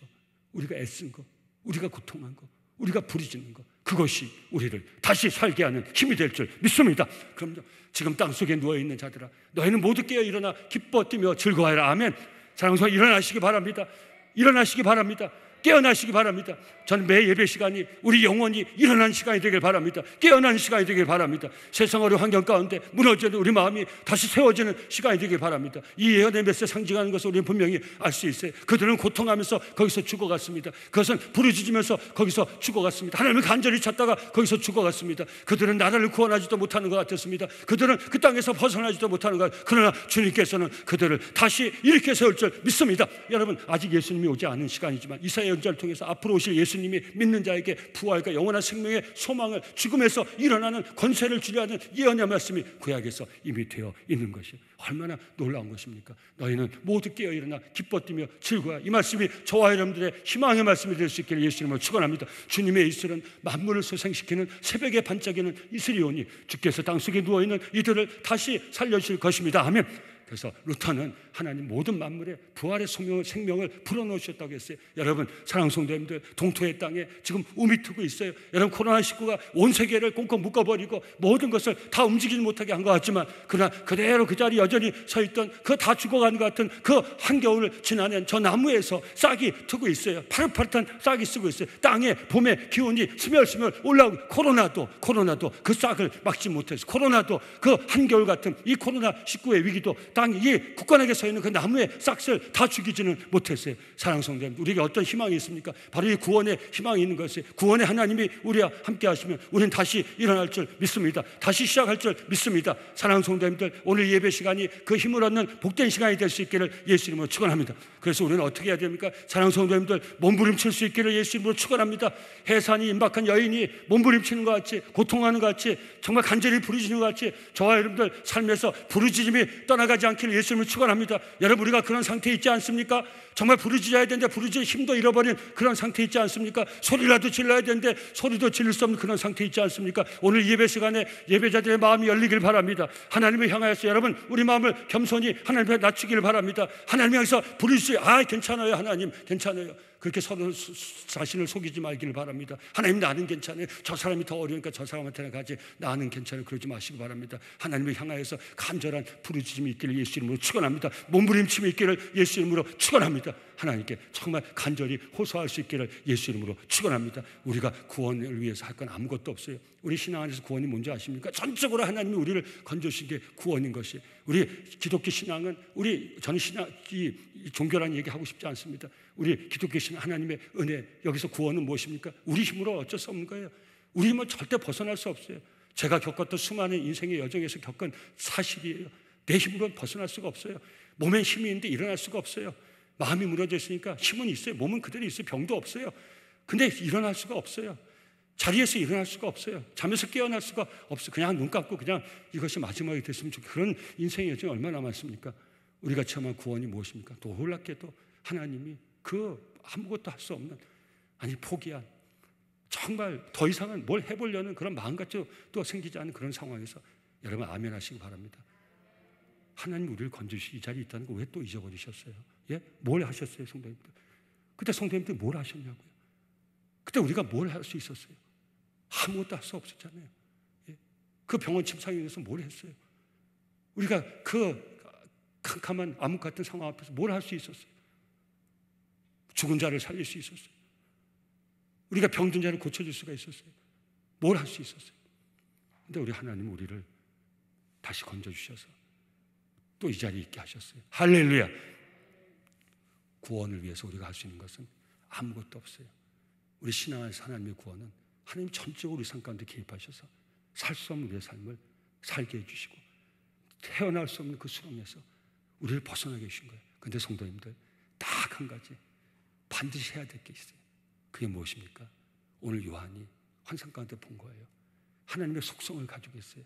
우리가 애쓴 거, 우리가 고통한 거, 우리가 부르짖는 거, 그것이 우리를 다시 살게 하는 힘이 될 줄 믿습니다. 그럼 지금 땅속에 누워있는 자들아, 너희는 모두 깨어 일어나 기뻐 뛰며 즐거워하라. 아멘. 사랑하는 성도, 일어나시기 바랍니다. 일어나시기 바랍니다. 깨어나시기 바랍니다. 저는 매 예배 시간이 우리 영혼이 일어나는 시간이 되길 바랍니다. 깨어나는 시간이 되길 바랍니다. 세상 어려운 환경 가운데 무너지는 우리 마음이 다시 세워지는 시간이 되길 바랍니다. 이 예언의 메시지 상징하는 것을 우리는 분명히 알 수 있어요. 그들은 고통하면서 거기서 죽어갔습니다. 그것은 부르짖으면서 거기서 죽어갔습니다. 하나님을 간절히 찾다가 거기서 죽어갔습니다. 그들은 나라를 구원하지도 못하는 것 같았습니다. 그들은 그 땅에서 벗어나지도 못하는 것 같았습니다. 그러나 주님께서는 그들을 다시 일으켜 세울 줄 믿습니다. 여러분, 아직 예수님이 오지 않은 시간이지만 이사야 예언자를 통해서 앞으로 오실 예수님이 믿는 자에게 부활과 영원한 생명의 소망을, 죽음에서 일어나는 권세를 주려 하는 예언의 말씀이 구약에서 이미 되어 있는 것이 얼마나 놀라운 것입니까? 너희는 모두 깨어 일어나 기뻐 뛰며 즐거워하라. 이 말씀이 저와 여러분들의 희망의 말씀이 될 수 있기를 예수님을 축원합니다. 주님의 이슬은 만물을 소생시키는 새벽에 반짝이는 이슬이 오니 주께서 땅속에 누워있는 이들을 다시 살려주실 것입니다. 아멘. 그래서 루터는 하나님 모든 만물에 부활의 생명을 불어넣으셨다고 했어요. 여러분 사랑하는 성도님들, 동토의 땅에 지금 우미 트고 있어요. 여러분 코로나19가 온 세계를 꽁꽁 묶어버리고 모든 것을 다 움직이지 못하게 한 것 같지만, 그러나 그대로 그 자리 여전히 서 있던 그 다 죽어가는 것 같은 그 한겨울을 지나낸 저 나무에서 싹이 트고 있어요. 파릇파릇한 싹이 쓰고 있어요. 땅에 봄에 기온이 스멀스멀 올라오고, 코로나도 그 싹을 막지 못해서, 코로나도 그 한겨울 같은 이 코로나19의 위기도 땅이 굳건하게 서 있는 그 나무의 싹을 다 죽이지는 못했어요. 사랑하는 성도님, 우리에게 어떤 희망이 있습니까? 바로 이 구원의 희망이 있는 것이에요. 구원의 하나님이 우리와 함께 하시면 우리는 다시 일어날 줄 믿습니다. 다시 시작할 줄 믿습니다. 사랑하는 성도님들, 오늘 예배 시간이 그 힘을 얻는 복된 시간이 될 수 있기를 예수 이름으로 축원합니다. 그래서 우리는 어떻게 해야 됩니까? 사랑하는 성도님들, 몸부림칠 수 있기를 예수 이름으로 축원합니다. 해산이 임박한 여인이 몸부림치는 것 같이, 고통하는 것 같이, 정말 간절히 부르짖는 것 같이 저와 여러분들 삶에서 부르짖음이 떠나가지 않기를 예수 이름으로 축원합니다. 여러분, 우리가 그런 상태에 있지 않습니까? 정말 부르짖어야 되는데 부르짖을 힘도 잃어버린 그런 상태에 있지 않습니까? 소리라도 질러야 되는데 소리도 지를 수 없는 그런 상태에 있지 않습니까? 오늘 예배 시간에 예배자들의 마음이 열리길 바랍니다. 하나님을 향하여서 여러분, 우리 마음을 겸손히 하나님께 낮추기를 바랍니다. 하나님 향해서 부르짖어요. 괜찮아요. 하나님 괜찮아요. 그렇게 서로 자신을 속이지 말기를 바랍니다. 하나님, 나는 괜찮아요. 저 사람이 더 어려우니까 저 사람한테나 가지, 나는 괜찮아요. 그러지 마시기 바랍니다. 하나님을 향하여서 간절한 부르짖음이 있기를 예수 이름으로 축원합니다. 몸부림침이 있기를 예수 이름으로 축원합니다. 하나님께 정말 간절히 호소할 수 있기를 예수 이름으로 축원합니다. 우리가 구원을 위해서 할 건 아무것도 없어요. 우리 신앙 안에서 구원이 뭔지 아십니까? 전적으로 하나님이 우리를 건져주신 게 구원인 것이. 우리 기독교 신앙은, 저는 이 종교라는 얘기 하고 싶지 않습니다. 우리 기독교 신앙, 하나님의 은혜, 여기서 구원은 무엇입니까? 우리 힘으로 어쩔 수 없는 거예요. 우리 힘은 절대 벗어날 수 없어요. 제가 겪었던 수많은 인생의 여정에서 겪은 사실이에요. 내 힘으로는 벗어날 수가 없어요. 몸에 힘이 있는데 일어날 수가 없어요. 마음이 무너져 있으니까 힘은 있어요. 몸은 그대로 있어요. 병도 없어요. 근데 일어날 수가 없어요. 자리에서 일어날 수가 없어요. 잠에서 깨어날 수가 없어요. 그냥 눈 감고 그냥 이것이 마지막이 됐으면 좋겠어요. 그런 인생의 여정이 얼마나 많습니까? 우리가 체험한 구원이 무엇입니까? 놀랍게도 하나님이 그 아무것도 할 수 없는, 포기한, 정말 더 이상은 뭘 해보려는 그런 마음가짐도 생기지 않은 그런 상황에서 여러분 아멘 하시기 바랍니다. 하나님 우리를 건져주시 이 자리에 있다는 거 왜 또 잊어버리셨어요? 예? 뭘 하셨어요, 성도님들? 그때 성도님들 뭘 하셨냐고요? 그때 우리가 뭘 할 수 있었어요? 아무것도 할 수 없었잖아요. 예? 그 병원 침상에 의해서 뭘 했어요? 우리가 그 캄캄한 암흑 같은 상황 앞에서 뭘 할 수 있었어요? 죽은 자를 살릴 수 있었어요. 우리가 병든 자를 고쳐줄 수가 있었어요. 뭘 할 수 있었어요? 근데 우리 하나님은 우리를 다시 건져주셔서 또 이 자리에 있게 하셨어요. 할렐루야. 구원을 위해서 우리가 할 수 있는 것은 아무것도 없어요. 우리 신앙 안에서 하나님의 구원은 하나님 전적으로 우리 삶 가운데 개입하셔서 살 수 없는 우리의 삶을 살게 해주시고 태어날 수 없는 그 수렁에서 우리를 벗어나게 해주신 거예요. 그런데 성도님들, 딱 한 가지 반드시 해야 될 게 있어요. 그게 무엇입니까? 오늘 요한이 환상 가운데 본 거예요. 하나님의 속성을 가지고 있어요.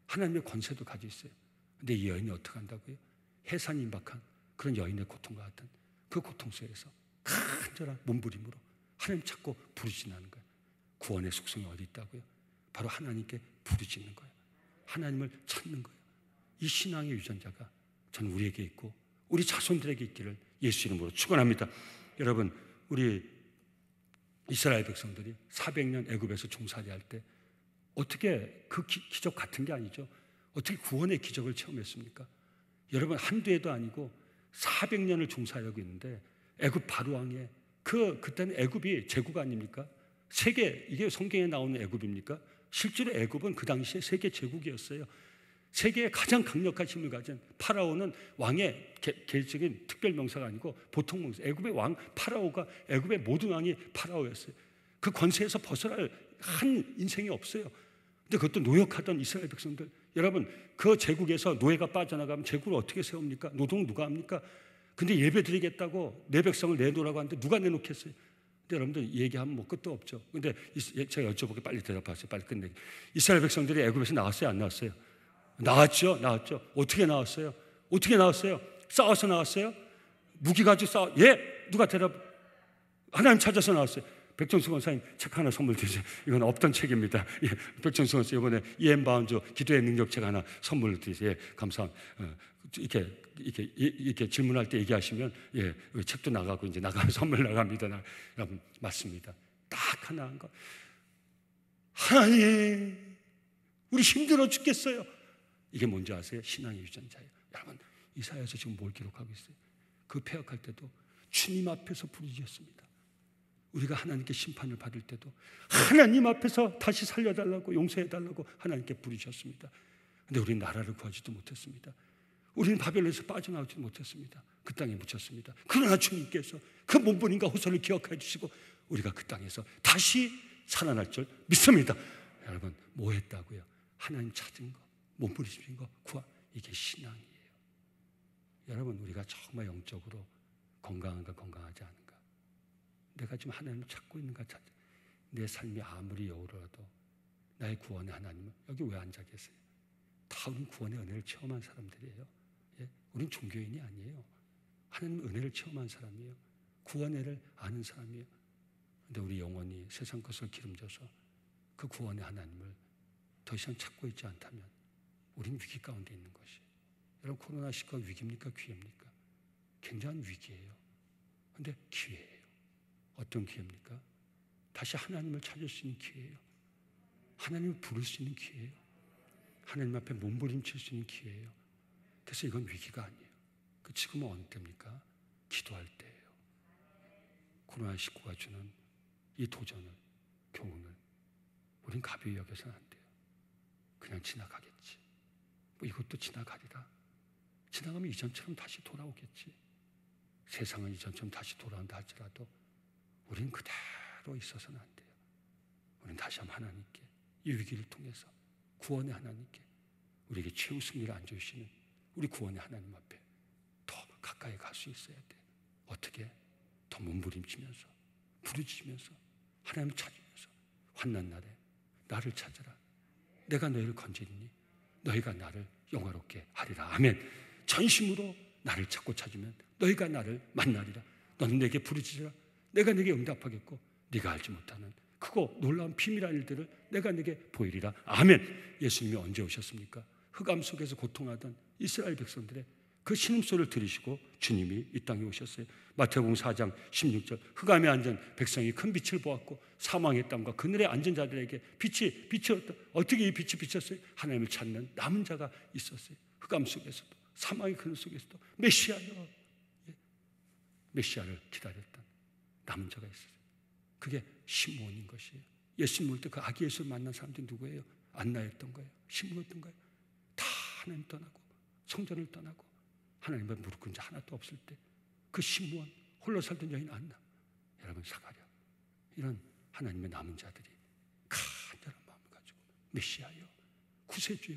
하나님의 권세도 가지고 있어요. 근데 이 여인이 어떻게 한다고요? 해산이 임박한 그런 여인의 고통과 같은 그 고통 속에서 간절한 몸부림으로 하나님 찾고 부르짖는 거예요. 구원의 속성이 어디 있다고요? 바로 하나님께 부르짖는 거예요. 하나님을 찾는 거예요. 이 신앙의 유전자가 저는 우리에게 있고 우리 자손들에게 있기를 예수 이름으로 축원합니다. 여러분, 우리 이스라엘 백성들이 400년 애굽에서 종살이 할 때 어떻게 그 기적 같은 게 아니죠. 어떻게 구원의 기적을 체험했습니까? 여러분, 한두 해도 아니고 400년을 종살이하고 있는데 애굽 바로왕의 그때는 애굽이 제국 아닙니까? 이게 성경에 나오는 애굽입니까? 실제로 애굽은 그 당시에 세계 제국이었어요. 세계의 가장 강력한 힘을 가진 파라오는 왕의 개적인 특별 명사가 아니고 보통 명사. 애굽의 왕 파라오가, 애굽의 모든 왕이 파라오였어요. 그 권세에서 벗어날 한 인생이 없어요. 근데 그것도 노역하던 이스라엘 백성들, 여러분, 그 제국에서 노예가 빠져나가면 제국을 어떻게 세웁니까? 노동 누가 합니까? 근데 예배 드리겠다고 내 백성을 내놓으라고 하는데 누가 내놓겠어요? 근데 여러분들 얘기하면 뭐 끝도 없죠. 근데 제가 여쭤보게 빨리 대답하세요. 빨리 끝내게. 이스라엘 백성들이 애굽에서 나왔어요? 안 나왔어요? 나왔죠. 어떻게 나왔어요? 싸워서 나왔어요? 무기 가지고 예? 누가 대답? 하나님 찾아서 나왔어요. 백정수 권사님 책 하나 선물 드리세요. 이건 없던 책입니다. 예, 백정수 권사님 이번에 이엠 바운즈 기도의 능력 책 하나 선물 드리세요. 예, 감사합니다. 이렇게 질문할 때 얘기하시면 예, 책도 나가고 이제 나가면 선물 나갑니다. 여러분 맞습니다. 딱 하나 한 거. 하나님, 우리 힘들어 죽겠어요. 이게 뭔지 아세요? 신앙의 유전자예요. 여러분 이사야서 지금 뭘 기록하고 있어요? 그 폐역할 때도 주님 앞에서 부르짖었습니다. 우리가 하나님께 심판을 받을 때도 하나님 앞에서 다시 살려달라고 용서해달라고 하나님께 부르짖었습니다. 그런데 우리는 나라를 구하지도 못했습니다. 우리는 바벨론에서 빠져나오지도 못했습니다. 그 땅에 묻혔습니다. 그러나 주님께서 그 몸부림과 호소를 기억해 주시고 우리가 그 땅에서 다시 살아날 줄 믿습니다. 여러분 뭐 했다고요? 하나님 찾은 거, 몸부림친 거, 구하. 이게 신앙이에요. 여러분 우리가 정말 영적으로 건강한가 건강하지 않은가, 내가 지금 하나님을 찾고 있는가 찾. 내 삶이 아무리 여우라도 나의 구원의 하나님은 여기 왜 앉아 계세요? 다 우린 구원의 은혜를 체험한 사람들이에요. 예? 우린 종교인이 아니에요. 하나님 은혜를 체험한 사람이에요. 구원을 아는 사람이에요. 그런데 우리 영혼이 세상 것을 기름져서 그 구원의 하나님을 더 이상 찾고 있지 않다면 우린 위기 가운데 있는 것이. 여러분 코로나19가 위기입니까 기회입니까? 굉장한 위기예요. 그런데 기회예요. 어떤 기회입니까? 다시 하나님을 찾을 수 있는 기회예요. 하나님을 부를 수 있는 기회예요. 하나님 앞에 몸부림칠 수 있는 기회예요. 그래서 이건 위기가 아니에요. 그 지금은 어느 때입니까? 기도할 때예요. 코로나19가 주는 이 도전을, 교훈을 우린 가벼이 여겨서는 안 돼요. 그냥 지나가겠지. 뭐 이것도 지나가리라. 지나가면 이전처럼 다시 돌아오겠지. 세상은 이전처럼 다시 돌아온다 할지라도 우린 그대로 있어서는 안 돼요. 우린 다시 한번 하나님께 이 위기를 통해서 구원의 하나님께 우리에게 최후 승리를 안겨주시는 우리 구원의 하나님 앞에 더 가까이 갈 수 있어야 돼. 어떻게? 더 몸부림치면서 부르짖으면서 하나님을 찾으면서 환난 날에 나를 찾으라. 내가 너희를 건지리니 너희가 나를 영화롭게 하리라. 아멘. 전심으로 나를 찾고 찾으면 너희가 나를 만나리라. 너는 내게 부르짖으라. 내가 네게 응답하겠고 네가 알지 못하는 크고 놀라운 비밀한 일들을 내가 네게 보이리라. 아멘. 예수님이 언제 오셨습니까? 흑암 속에서 고통하던 이스라엘 백성들의 그 신음소리를 들으시고 주님이 이 땅에 오셨어요. 마태복음 4장 16절 흑암에 앉은 백성이 큰 빛을 보았고 사망의 땅과 그늘에 앉은 자들에게 빛이 비쳤다. 어떻게 이 빛이 비쳤어요? 하나님을 찾는 남은 자가 있었어요. 흑암 속에서도 사망의 그늘 속에서도 메시아여, 메시아를 기다렸던 남은 자가 있었어요. 그게 시므온인 것이에요. 예수님 올 때 그 아기 예수를 만난 사람들이 누구예요? 안나였던 거예요. 시므온이었던 거예요. 다 하나님 떠나고 성전을 떠나고 하나님의 무릎 꿇은 자 하나도 없을 때 그 시므온 홀로 살던 여인 안나, 여러분 사가랴, 이런 하나님의 남은 자들이 간절한 마음을 가지고 메시아여, 구세주여,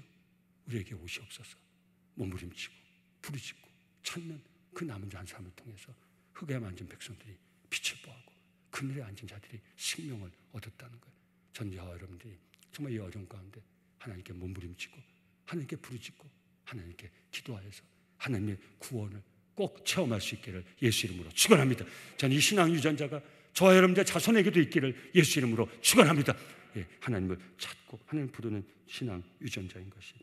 우리에게 오시옵소서 몸부림치고 부르짖고 찾는 그 남은 자 한 사람을 통해서 흙에 앉은 백성들이 빛을 보하고 그늘에 앉은 자들이 생명을 얻었다는 거예요. 전 저와 여러분들이 정말 이 어려운 가운데 하나님께 몸부림치고 하나님께 부르짖고 하나님께 기도하여서 하나님의 구원을 꼭 체험할 수 있기를 예수 이름으로 축원합니다. 저는 이 신앙 유전자가 저와 여러분들 자손에게도 있기를 예수 이름으로 축원합니다. 예, 하나님을 찾고 하나님을 부르는 신앙 유전자인 것이.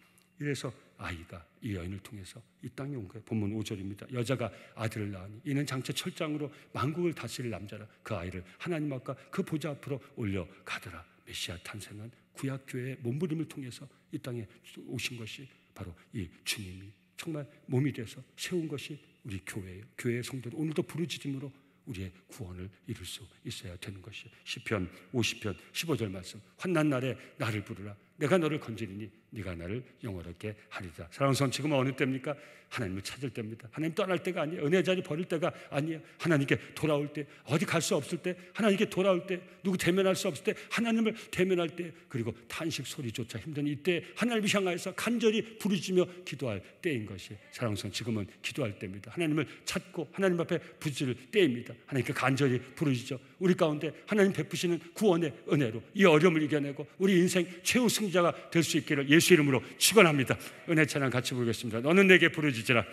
이래서 아이가 이 여인을 통해서 이 땅에 온 거예요. 본문 5절입니다. 여자가 아들을 낳으니 이는 장차 철장으로 만국을 다스릴 남자라. 그 아이를 하나님 앞과 그 보좌 앞으로 올려가더라. 메시아 탄생한 구약교회의 몸부림을 통해서 이 땅에 오신 것이 바로 이 주님이 정말 몸이 돼서 세운 것이 우리 교회예요. 교회의 성도들 오늘도 부르짖음으로 우리의 구원을 이룰 수 있어야 되는 것이에요. 시편 50편 15절 말씀, 환난 날에 나를 부르라. 내가 너를 건지리니 네가 나를 영원하게 하리라. 사랑하는 성, 지금은 어느 때입니까? 하나님을 찾을 때입니다. 하나님 떠날 때가 아니에요. 은혜 자리 버릴 때가 아니에요. 하나님께 돌아올 때, 어디 갈 수 없을 때, 하나님께 돌아올 때, 누구 대면할 수 없을 때, 하나님을 대면할 때, 그리고 탄식 소리조차 힘든 이때 하나님을 향하여서 간절히 부르짖으며 기도할 때인 것이, 사랑하는 성, 지금은 기도할 때입니다. 하나님을 찾고 하나님 앞에 부르짖을 때입니다. 하나님께 간절히 부르짖죠. 우리 가운데 하나님 베푸시는 구원의 은혜로 이 어려움을 이겨내고 우리 인생 최후 승자가 될 수 있기를 예수 이름으로 축원합니다. 은혜 찬양 같이 부르겠습니다. 너는 내게 부르짖으라.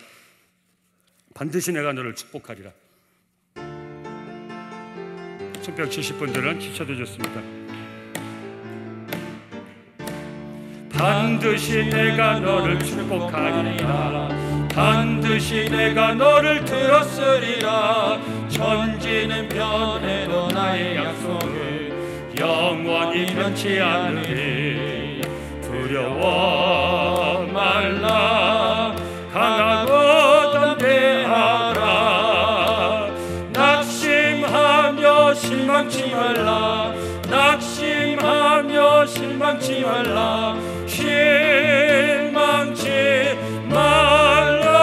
반드시 내가 너를 축복하리라. 손뼉 치실 분들은 치셔도 좋습니다. 반드시 내가 너를 축복하리라. 반드시 내가 너를 들었으리라. 천지는 변해도 나의 약속은 영원히 변치 않으리. 두려워 말라. 강하고 담대하라. 낙심하며 실망치 말라. 낙심하며 실망치 말라. 실망치 말라.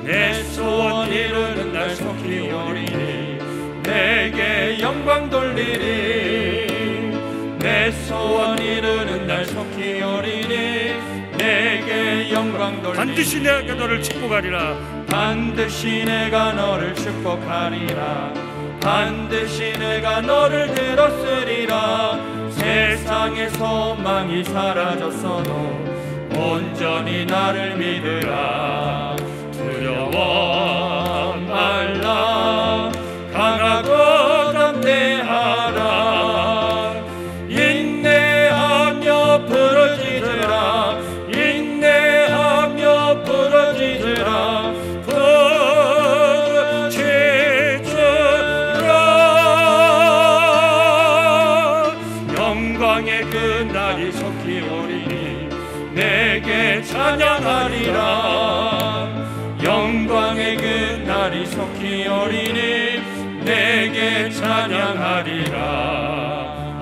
내 소원 이루는 날 속히 오리니 내게 영광 돌리리. 내 소원 이루는 날 속히 오리니 내게 영광 돌리리. 반드시 내가 너를 축복하리라. 반드시 내가 너를 축복하리라. 반드시 내가 너를 들었으리라. 세상의 소망이 사라졌어도 온전히 나를 믿으라. 두려워 말라. 강하고 담대하라. 인내하며 부르짖으라. 인내하며 부르짖으라. 영광의 그 날이 속히 오리니 내게 찬양하리라. 영광의 그 날이 속히 오리니 내게 찬양하리라.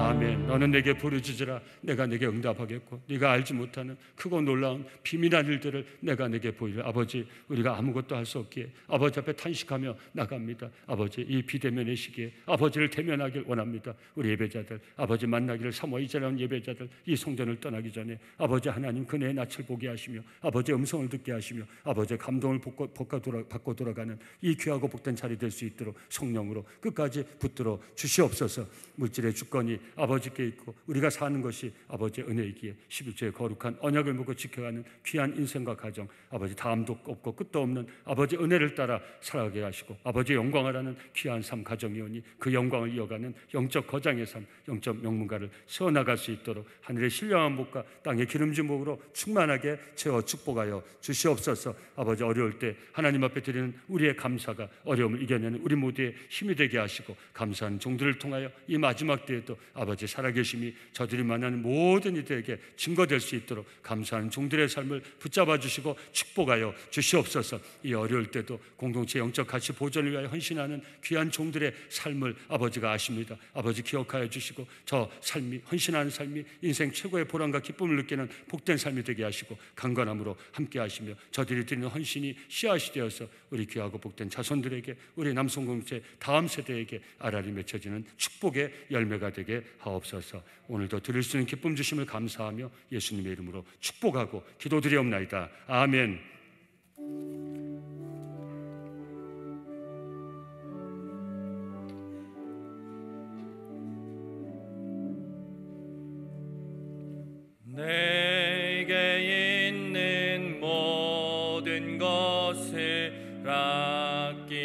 아멘. 너는 내게 부르짖으라. 내가 내게 응답하겠고 네가 알지 못하는 크고 놀라운 비밀한 일들을 내가 내게 보이리라. 아버지, 우리가 아무것도 할 수 없기에 아버지 앞에 탄식하며 나갑니다. 아버지, 이 비대면의 시기에 아버지를 대면하길 원합니다. 우리 예배자들 아버지 만나기를 사모하기 전에 예배자들 이 성전을 떠나기 전에 아버지 하나님 그네의 낯을 보게 하시며 아버지 음성을 듣게 하시며 아버지 감동을 받고 돌아가는 이 귀하고 복된 자리 될 수 있도록 성령으로 끝까지 붙들어 주시옵소서. 물질의 주권이 아버지께 있고 우리가 사는 것이 아버지의 은혜이기에 11조의 거룩한 언약을 묻고 지켜가는 귀한 인생과 가정, 아버지 다음도 없고 끝도 없는 아버지 은혜를 따라 살아가게 하시고 아버지의 영광을 하는 귀한 삶 가정이오니 그 영광을 이어가는 영적 거장의 삶, 영적 명문가를 세워나갈 수 있도록 하늘의 신령한 복과 땅의 기름진 복으로 충만하게 채워 축복하여 주시옵소서. 아버지, 어려울 때 하나님 앞에 드리는 우리의 감사가 어려움을 이겨내는 우리 모두의 힘이 되게 하시고 감사하는 종들을 통하여 이 마지막 때에도 아버지 살아계심이 저들이 만나는 모든 이들에게 증거될 수 있도록 감사하는 종들의 삶을 붙잡아 주시고 축복하여 주시옵소서. 이 어려울 때도 공동체 영적 가치 보존을 위하여 헌신하는 귀한 종들의 삶을 아버지가 아십니다. 아버지 기억하여 주시고 저 삶이, 헌신하는 삶이 인생 최고의 보람과 기쁨을 느끼는 복된 삶이 되게 하시고 강건함으로 함께 하시며 저들이 드리는 헌신이 씨앗이 되어서 우리 귀하고 복된 자손들에게, 우리 남성공동체 다음 세대에게 알알이 맺혀지는 축복의 열매가 되게 하옵소서. 오늘도 드릴 수 있는 기쁨 주심을 감사하며 예수님의 이름으로 축복하고 기도드리옵나이다. 아멘. 내게 있는 모든 것을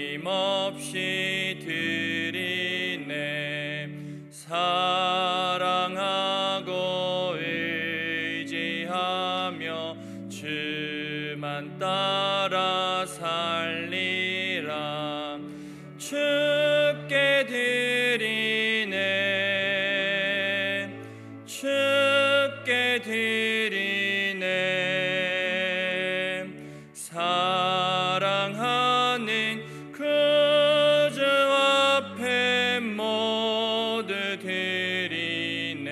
아낌없이 드리네. 사랑하고 의지하며 주만 따라 살리라. 주께 드리네. 주께 드리네. 사랑하는 그 주 앞에 모두 드리네.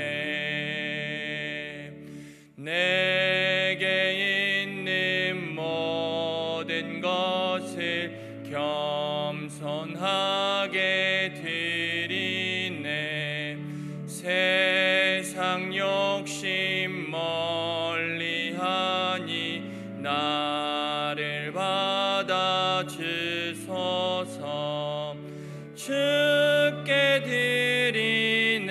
내게 있는 모든 것을 겸손하게 드리네. 세상 욕심 멀리하니 나를 받아 주소서. 주께 드리네.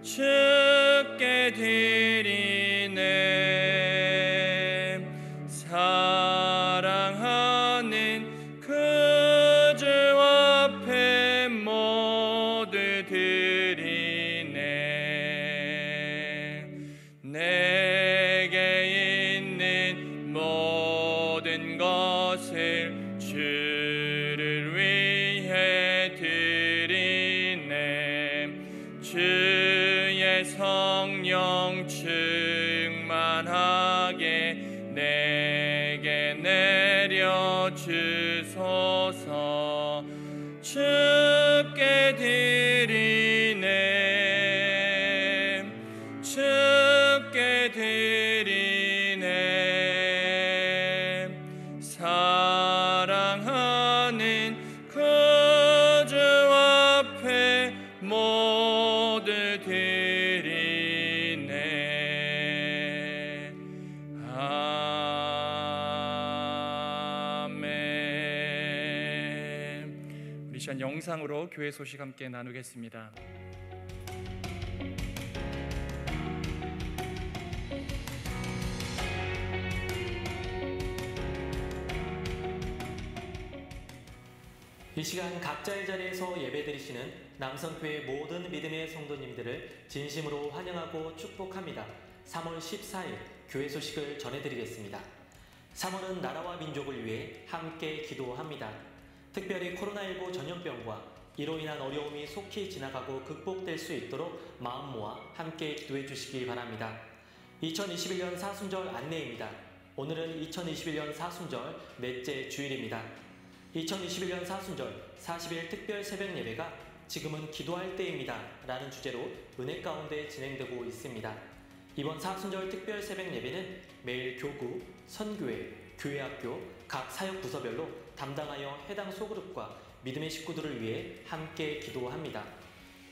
주께 드리네. 사랑하는 그 것을 주를 위해 드리네. 주의 성령 충만하게 내게 내려 주소서. 주께 드리네. 주께 드리네. 사랑하는 구주 앞에 모두 드리네. 아멘. 우리 시간 영상으로 교회 소식 함께 나누겠습니다. 이 시간 각자의 자리에서 예배드리시는 남성교회 모든 믿음의 성도님들을 진심으로 환영하고 축복합니다. 3월 14일 교회 소식을 전해드리겠습니다. 3월은 나라와 민족을 위해 함께 기도합니다. 특별히 코로나19 전염병과 이로 인한 어려움이 속히 지나가고 극복될 수 있도록 마음 모아 함께 기도해 주시기 바랍니다. 2021년 사순절 안내입니다. 오늘은 2021년 사순절 넷째 주일입니다. 2021년 사순절 40일 특별 새벽 예배가 지금은 기도할 때입니다 라는 주제로 은혜 가운데 진행되고 있습니다. 이번 사순절 특별 새벽 예배는 매일 교구, 선교회, 교회학교, 각 사역 부서별로 담당하여 해당 소그룹과 믿음의 식구들을 위해 함께 기도합니다.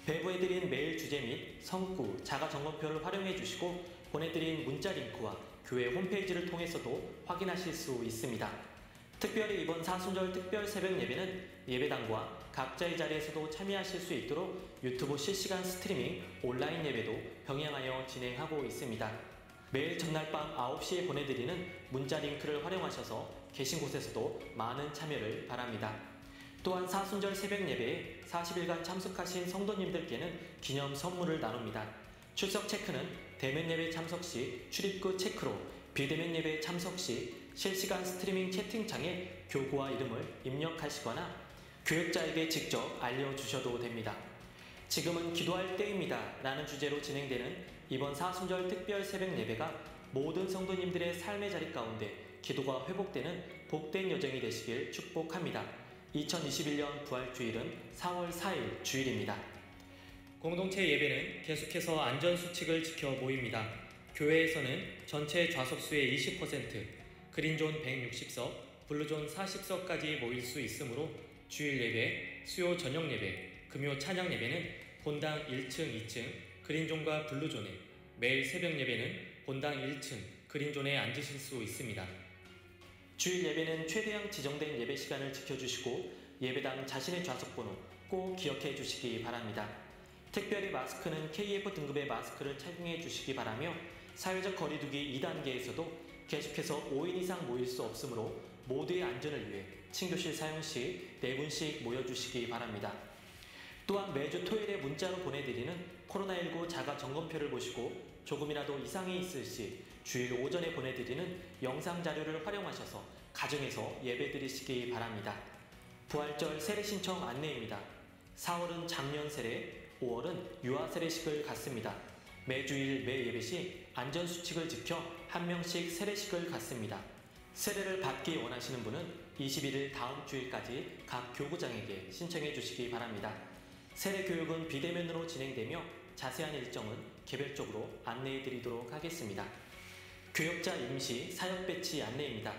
배부해드린 메일 주제 및 성구, 자가점검표를 활용해 주시고 보내드린 문자 링크와 교회 홈페이지를 통해서도 확인하실 수 있습니다. 특별히 이번 사순절 특별 새벽 예배는 예배당과 각자의 자리에서도 참여하실 수 있도록 유튜브 실시간 스트리밍 온라인 예배도 병행하여 진행하고 있습니다. 매일 전날 밤 9시에 보내드리는 문자 링크를 활용하셔서 계신 곳에서도 많은 참여를 바랍니다. 또한 사순절 새벽 예배에 40일간 참석하신 성도님들께는 기념 선물을 나눕니다. 출석 체크는 대면 예배 참석 시 출입구 체크로, 비대면 예배 참석 시 실시간 스트리밍 채팅창에 교구와 이름을 입력하시거나 교역자에게 직접 알려주셔도 됩니다. 지금은 기도할 때입니다 라는 주제로 진행되는 이번 사순절 특별 새벽 예배가 모든 성도님들의 삶의 자리 가운데 기도가 회복되는 복된 여정이 되시길 축복합니다. 2021년 부활주일은 4월 4일 주일입니다. 공동체 예배는 계속해서 안전수칙을 지켜 모입니다. 교회에서는 전체 좌석수의 20%, 그린존 160석, 블루존 40석까지 모일 수 있으므로 주일 예배, 수요 저녁 예배, 금요 찬양 예배는 본당 1층, 2층, 그린존과 블루존에, 매일 새벽 예배는 본당 1층, 그린존에 앉으실 수 있습니다. 주일 예배는 최대한 지정된 예배 시간을 지켜주시고 예배당 자신의 좌석번호 꼭 기억해 주시기 바랍니다. 특별히 마스크는 KF 등급의 마스크를 착용해 주시기 바라며 사회적 거리두기 2단계에서도 계속해서 5인 이상 모일 수 없으므로 모두의 안전을 위해 친교실 사용 시 4분씩 모여주시기 바랍니다. 또한 매주 토요일에 문자로 보내드리는 코로나19 자가점검표를 보시고 조금이라도 이상이 있을 시 주일 오전에 보내드리는 영상 자료를 활용하셔서 가정에서 예배드리시기 바랍니다. 부활절 세례 신청 안내입니다. 4월은 작년 세례, 5월은 유아 세례식을 갖습니다. 매주일 매 예배 시 안전수칙을 지켜 한 명씩 세례식을 갖습니다. 세례를 받기 원하시는 분은 21일 다음 주일까지 각 교구장에게 신청해 주시기 바랍니다. 세례 교육은 비대면으로 진행되며 자세한 일정은 개별적으로 안내해 드리도록 하겠습니다. 교역자 임시 사역 배치 안내입니다.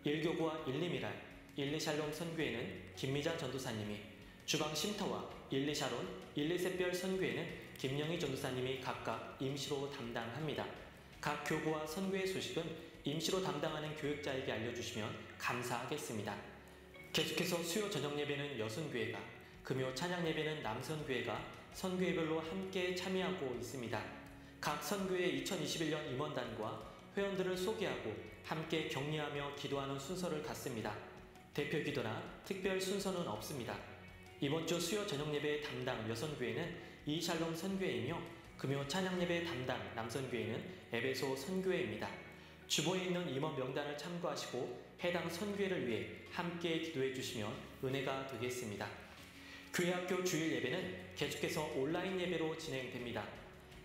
1교구와 1,2미랄, 1,2샬롬 선교회는 김미자 전도사님이, 주방 쉼터와 1,2샤론, 1,2샛별 선교회는 김영희 전도사님이 각각 임시로 담당합니다. 각 교구와 선교회 소식은 임시로 담당하는 교역자에게 알려주시면 감사하겠습니다. 계속해서 수요 저녁 예배는 여선교회가, 금요 찬양 예배는 남선교회가 선교회별로 함께 참여하고 있습니다. 각 선교회 2021년 임원단과 회원들을 소개하고 함께 격려하며 기도하는 순서를 갖습니다. 대표 기도나 특별 순서는 없습니다. 이번 주 수요 저녁 예배 담당 여선교회는 이샬롬 선교회이며 금요 찬양 예배 담당 남선교회는 에베소 선교회입니다. 주보에 있는 임원 명단을 참고하시고 해당 선교회를 위해 함께 기도해 주시면 은혜가 되겠습니다. 교회학교 주일 예배는 계속해서 온라인 예배로 진행됩니다.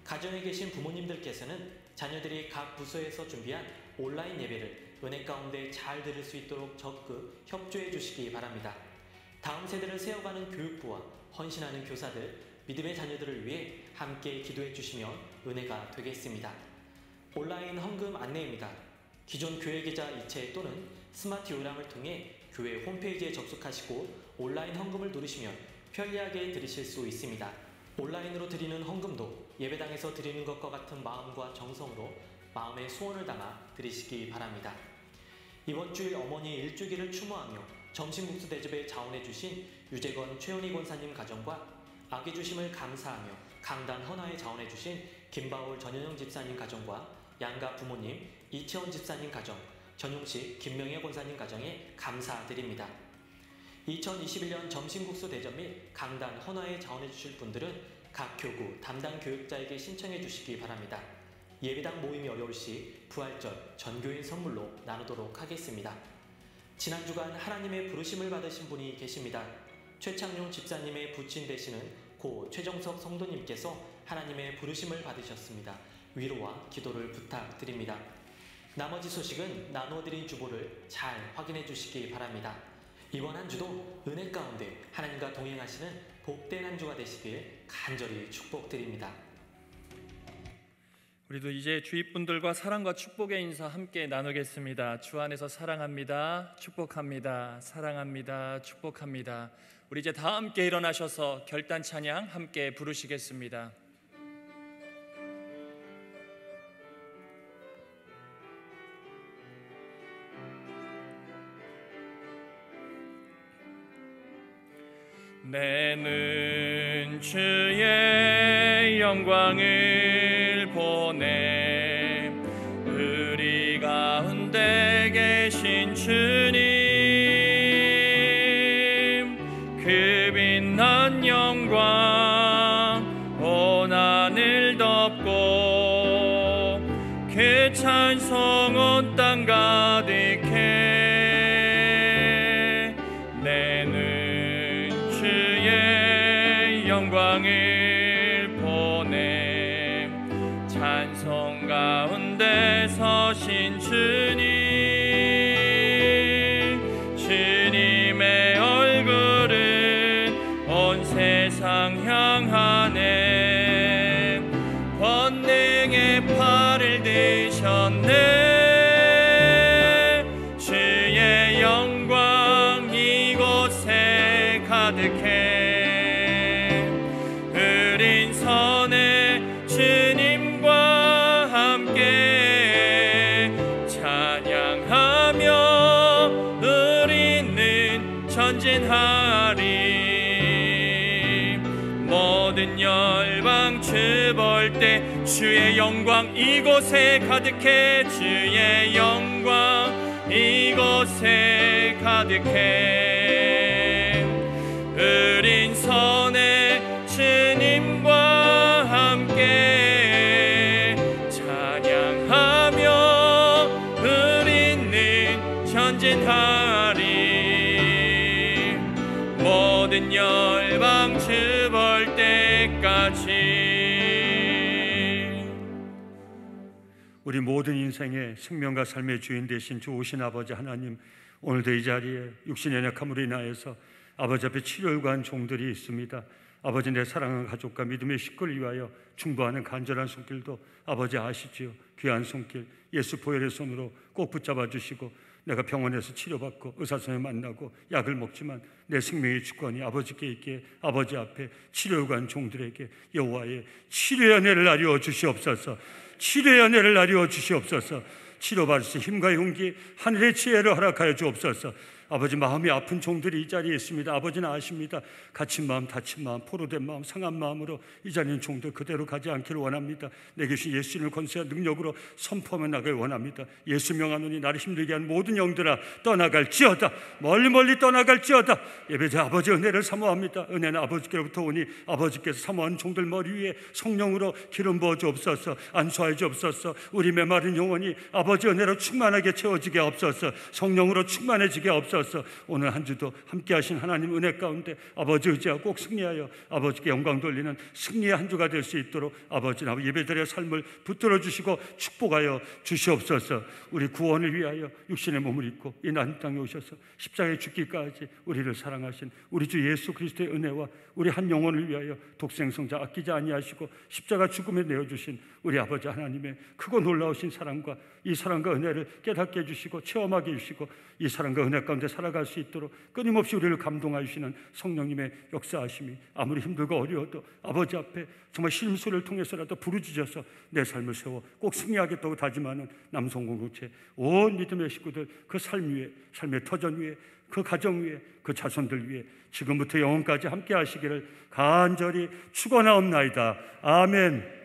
가정에 계신 부모님들께서는 자녀들이 각 부서에서 준비한 온라인 예배를 은혜 가운데 잘 들을 수 있도록 적극 협조해 주시기 바랍니다. 다음 세대를 세워가는 교육부와 헌신하는 교사들, 믿음의 자녀들을 위해 함께 기도해 주시면 은혜가 되겠습니다. 온라인 헌금 안내입니다. 기존 교회 계좌 이체 또는 스마트 요람을 통해 교회 홈페이지에 접속하시고 온라인 헌금을 누르시면 편리하게 드리실 수 있습니다. 온라인으로 드리는 헌금도 예배당에서 드리는 것과 같은 마음과 정성으로 마음의 소원을 담아 드리시기 바랍니다. 이번 주일 어머니 일주기를 추모하며 점심국수 대접에 자원해 주신 유재건 최은희 권사님 가정과 아기 주심을 감사하며 강단 헌화에 자원해 주신 김바울 전현영 집사님 가정과 양가 부모님 이채원 집사님 가정, 전용식 김명혜 권사님 가정에 감사드립니다. 2021년 점심국수 대접 및 강단 헌화에 자원해 주실 분들은 각 교구 담당 교육자에게 신청해 주시기 바랍니다. 예배당 모임이 어려울 시 부활절 전교인 선물로 나누도록 하겠습니다. 지난 주간 하나님의 부르심을 받으신 분이 계십니다. 최창용 집사님의 부친 되시는 고 최정석 성도님께서 하나님의 부르심을 받으셨습니다. 위로와 기도를 부탁드립니다. 나머지 소식은 나누어드린 주보를 잘 확인해 주시기 바랍니다. 이번 한 주도 은혜 가운데 하나님과 동행하시는 복된 한 주가 되시길 간절히 축복드립니다. 우리도 이제 주위 분들과 사랑과 축복의 인사 함께 나누겠습니다. 주 안에서 사랑합니다. 축복합니다. 사랑합니다. 축복합니다. 우리 이제 다 함께 일어나셔서 결단 찬양 함께 부르시겠습니다. 내는 주의 영광을 보내 우리 가운데 계신 주님 그 빛난 영광 온 하늘 덮고 그 찬송 온 땅 가득해 영광을 보내 찬송 가운데 서신 주님 주님의 얼굴은 온 세상 향하네 권능의 팔을 드셨네 주의 영광 이곳에 가득해 주님과 함께 찬양하며 우리는 전진하리 모든 열방 주 볼 때 주의 영광 이곳에 가득해 주의 영광 이곳에 가득해 우린 선의 주님과 함께 찬양하며 우리는 전진하리 모든 열방 주 볼 때까지. 우리 모든 인생의 생명과 삶의 주인 되신 주 오신 아버지 하나님, 오늘도 이 자리에 육신의 연약함으로 인하여서 아버지 앞에 치료를 구한 종들이 있습니다. 아버지, 내 사랑하는 가족과 믿음의 식구를 위하여 중보하는 간절한 손길도 아버지 아시지요. 귀한 손길 예수 보혈의 손으로 꼭 붙잡아 주시고, 내가 병원에서 치료받고 의사선생님 만나고 약을 먹지만 내 생명의 주권이 아버지께 있기에 아버지 앞에 치료를 구한 종들에게 여호와의 치료의 은혜를 나누어 주시옵소서. 치료의 은혜를 나누어 주시옵소서. 치료받을 수 힘과 용기 하늘의 지혜를 허락하여 주옵소서. 아버지, 마음이 아픈 종들이 이 자리에 있습니다. 아버지는 아십니다. 갇힌 마음, 다친 마음, 포로된 마음, 상한 마음으로 이 자리에 있는 종들 그대로 가지 않기를 원합니다. 내게 주신 예수님을 권세와 능력으로 선포하며 나가길 원합니다. 예수 명하노니 나를 힘들게 한 모든 영들아 떠나갈지어다. 멀리 떠나갈지어다. 예배자 아버지 은혜를 사모합니다. 은혜는 아버지께로부터 오니 아버지께서 사모한 종들 머리 위에 성령으로 기름 부어 주옵소서. 안수하여 주옵소서. 우리 메마른 영혼이 아버지 은혜로 충만하게 채워지게 없소서. 성령으로 충만해지게 없소서. 오늘 한 주도 함께 하신 하나님 은혜 가운데 아버지 의지하고 꼭 승리하여 아버지께 영광 돌리는 승리의 한 주가 될 수 있도록 아버지나 예배드려의 삶을 붙들어 주시고 축복하여 주시옵소서. 우리 구원을 위하여 육신의 몸을 입고 이 난 땅에 오셔서 십자가에 죽기까지 우리를 사랑하신 우리 주 예수 그리스도의 은혜와 우리 한 영혼을 위하여 독생성자 아끼지 아니하시고 십자가 죽음에 내어주신 우리 아버지 하나님의 크고 놀라우신 사랑과 이 사랑과 은혜를 깨닫게 해주시고 체험하게 해주시고 이 사랑과 은혜 가운데 살아갈 수 있도록 끊임없이 우리를 감동하여 주시는 성령님의 역사하심이 아무리 힘들고 어려워도 아버지 앞에 정말 심소리를 통해서라도 부르짖어서 내 삶을 세워 꼭 승리하겠다고 다짐하는 남성공동체 온 믿음의 식구들 그 삶 위에, 삶의 터전 위에, 그 가정 위에, 그 자손들 위에 지금부터 영원까지 함께 하시기를 간절히 축원하옵나이다. 아멘.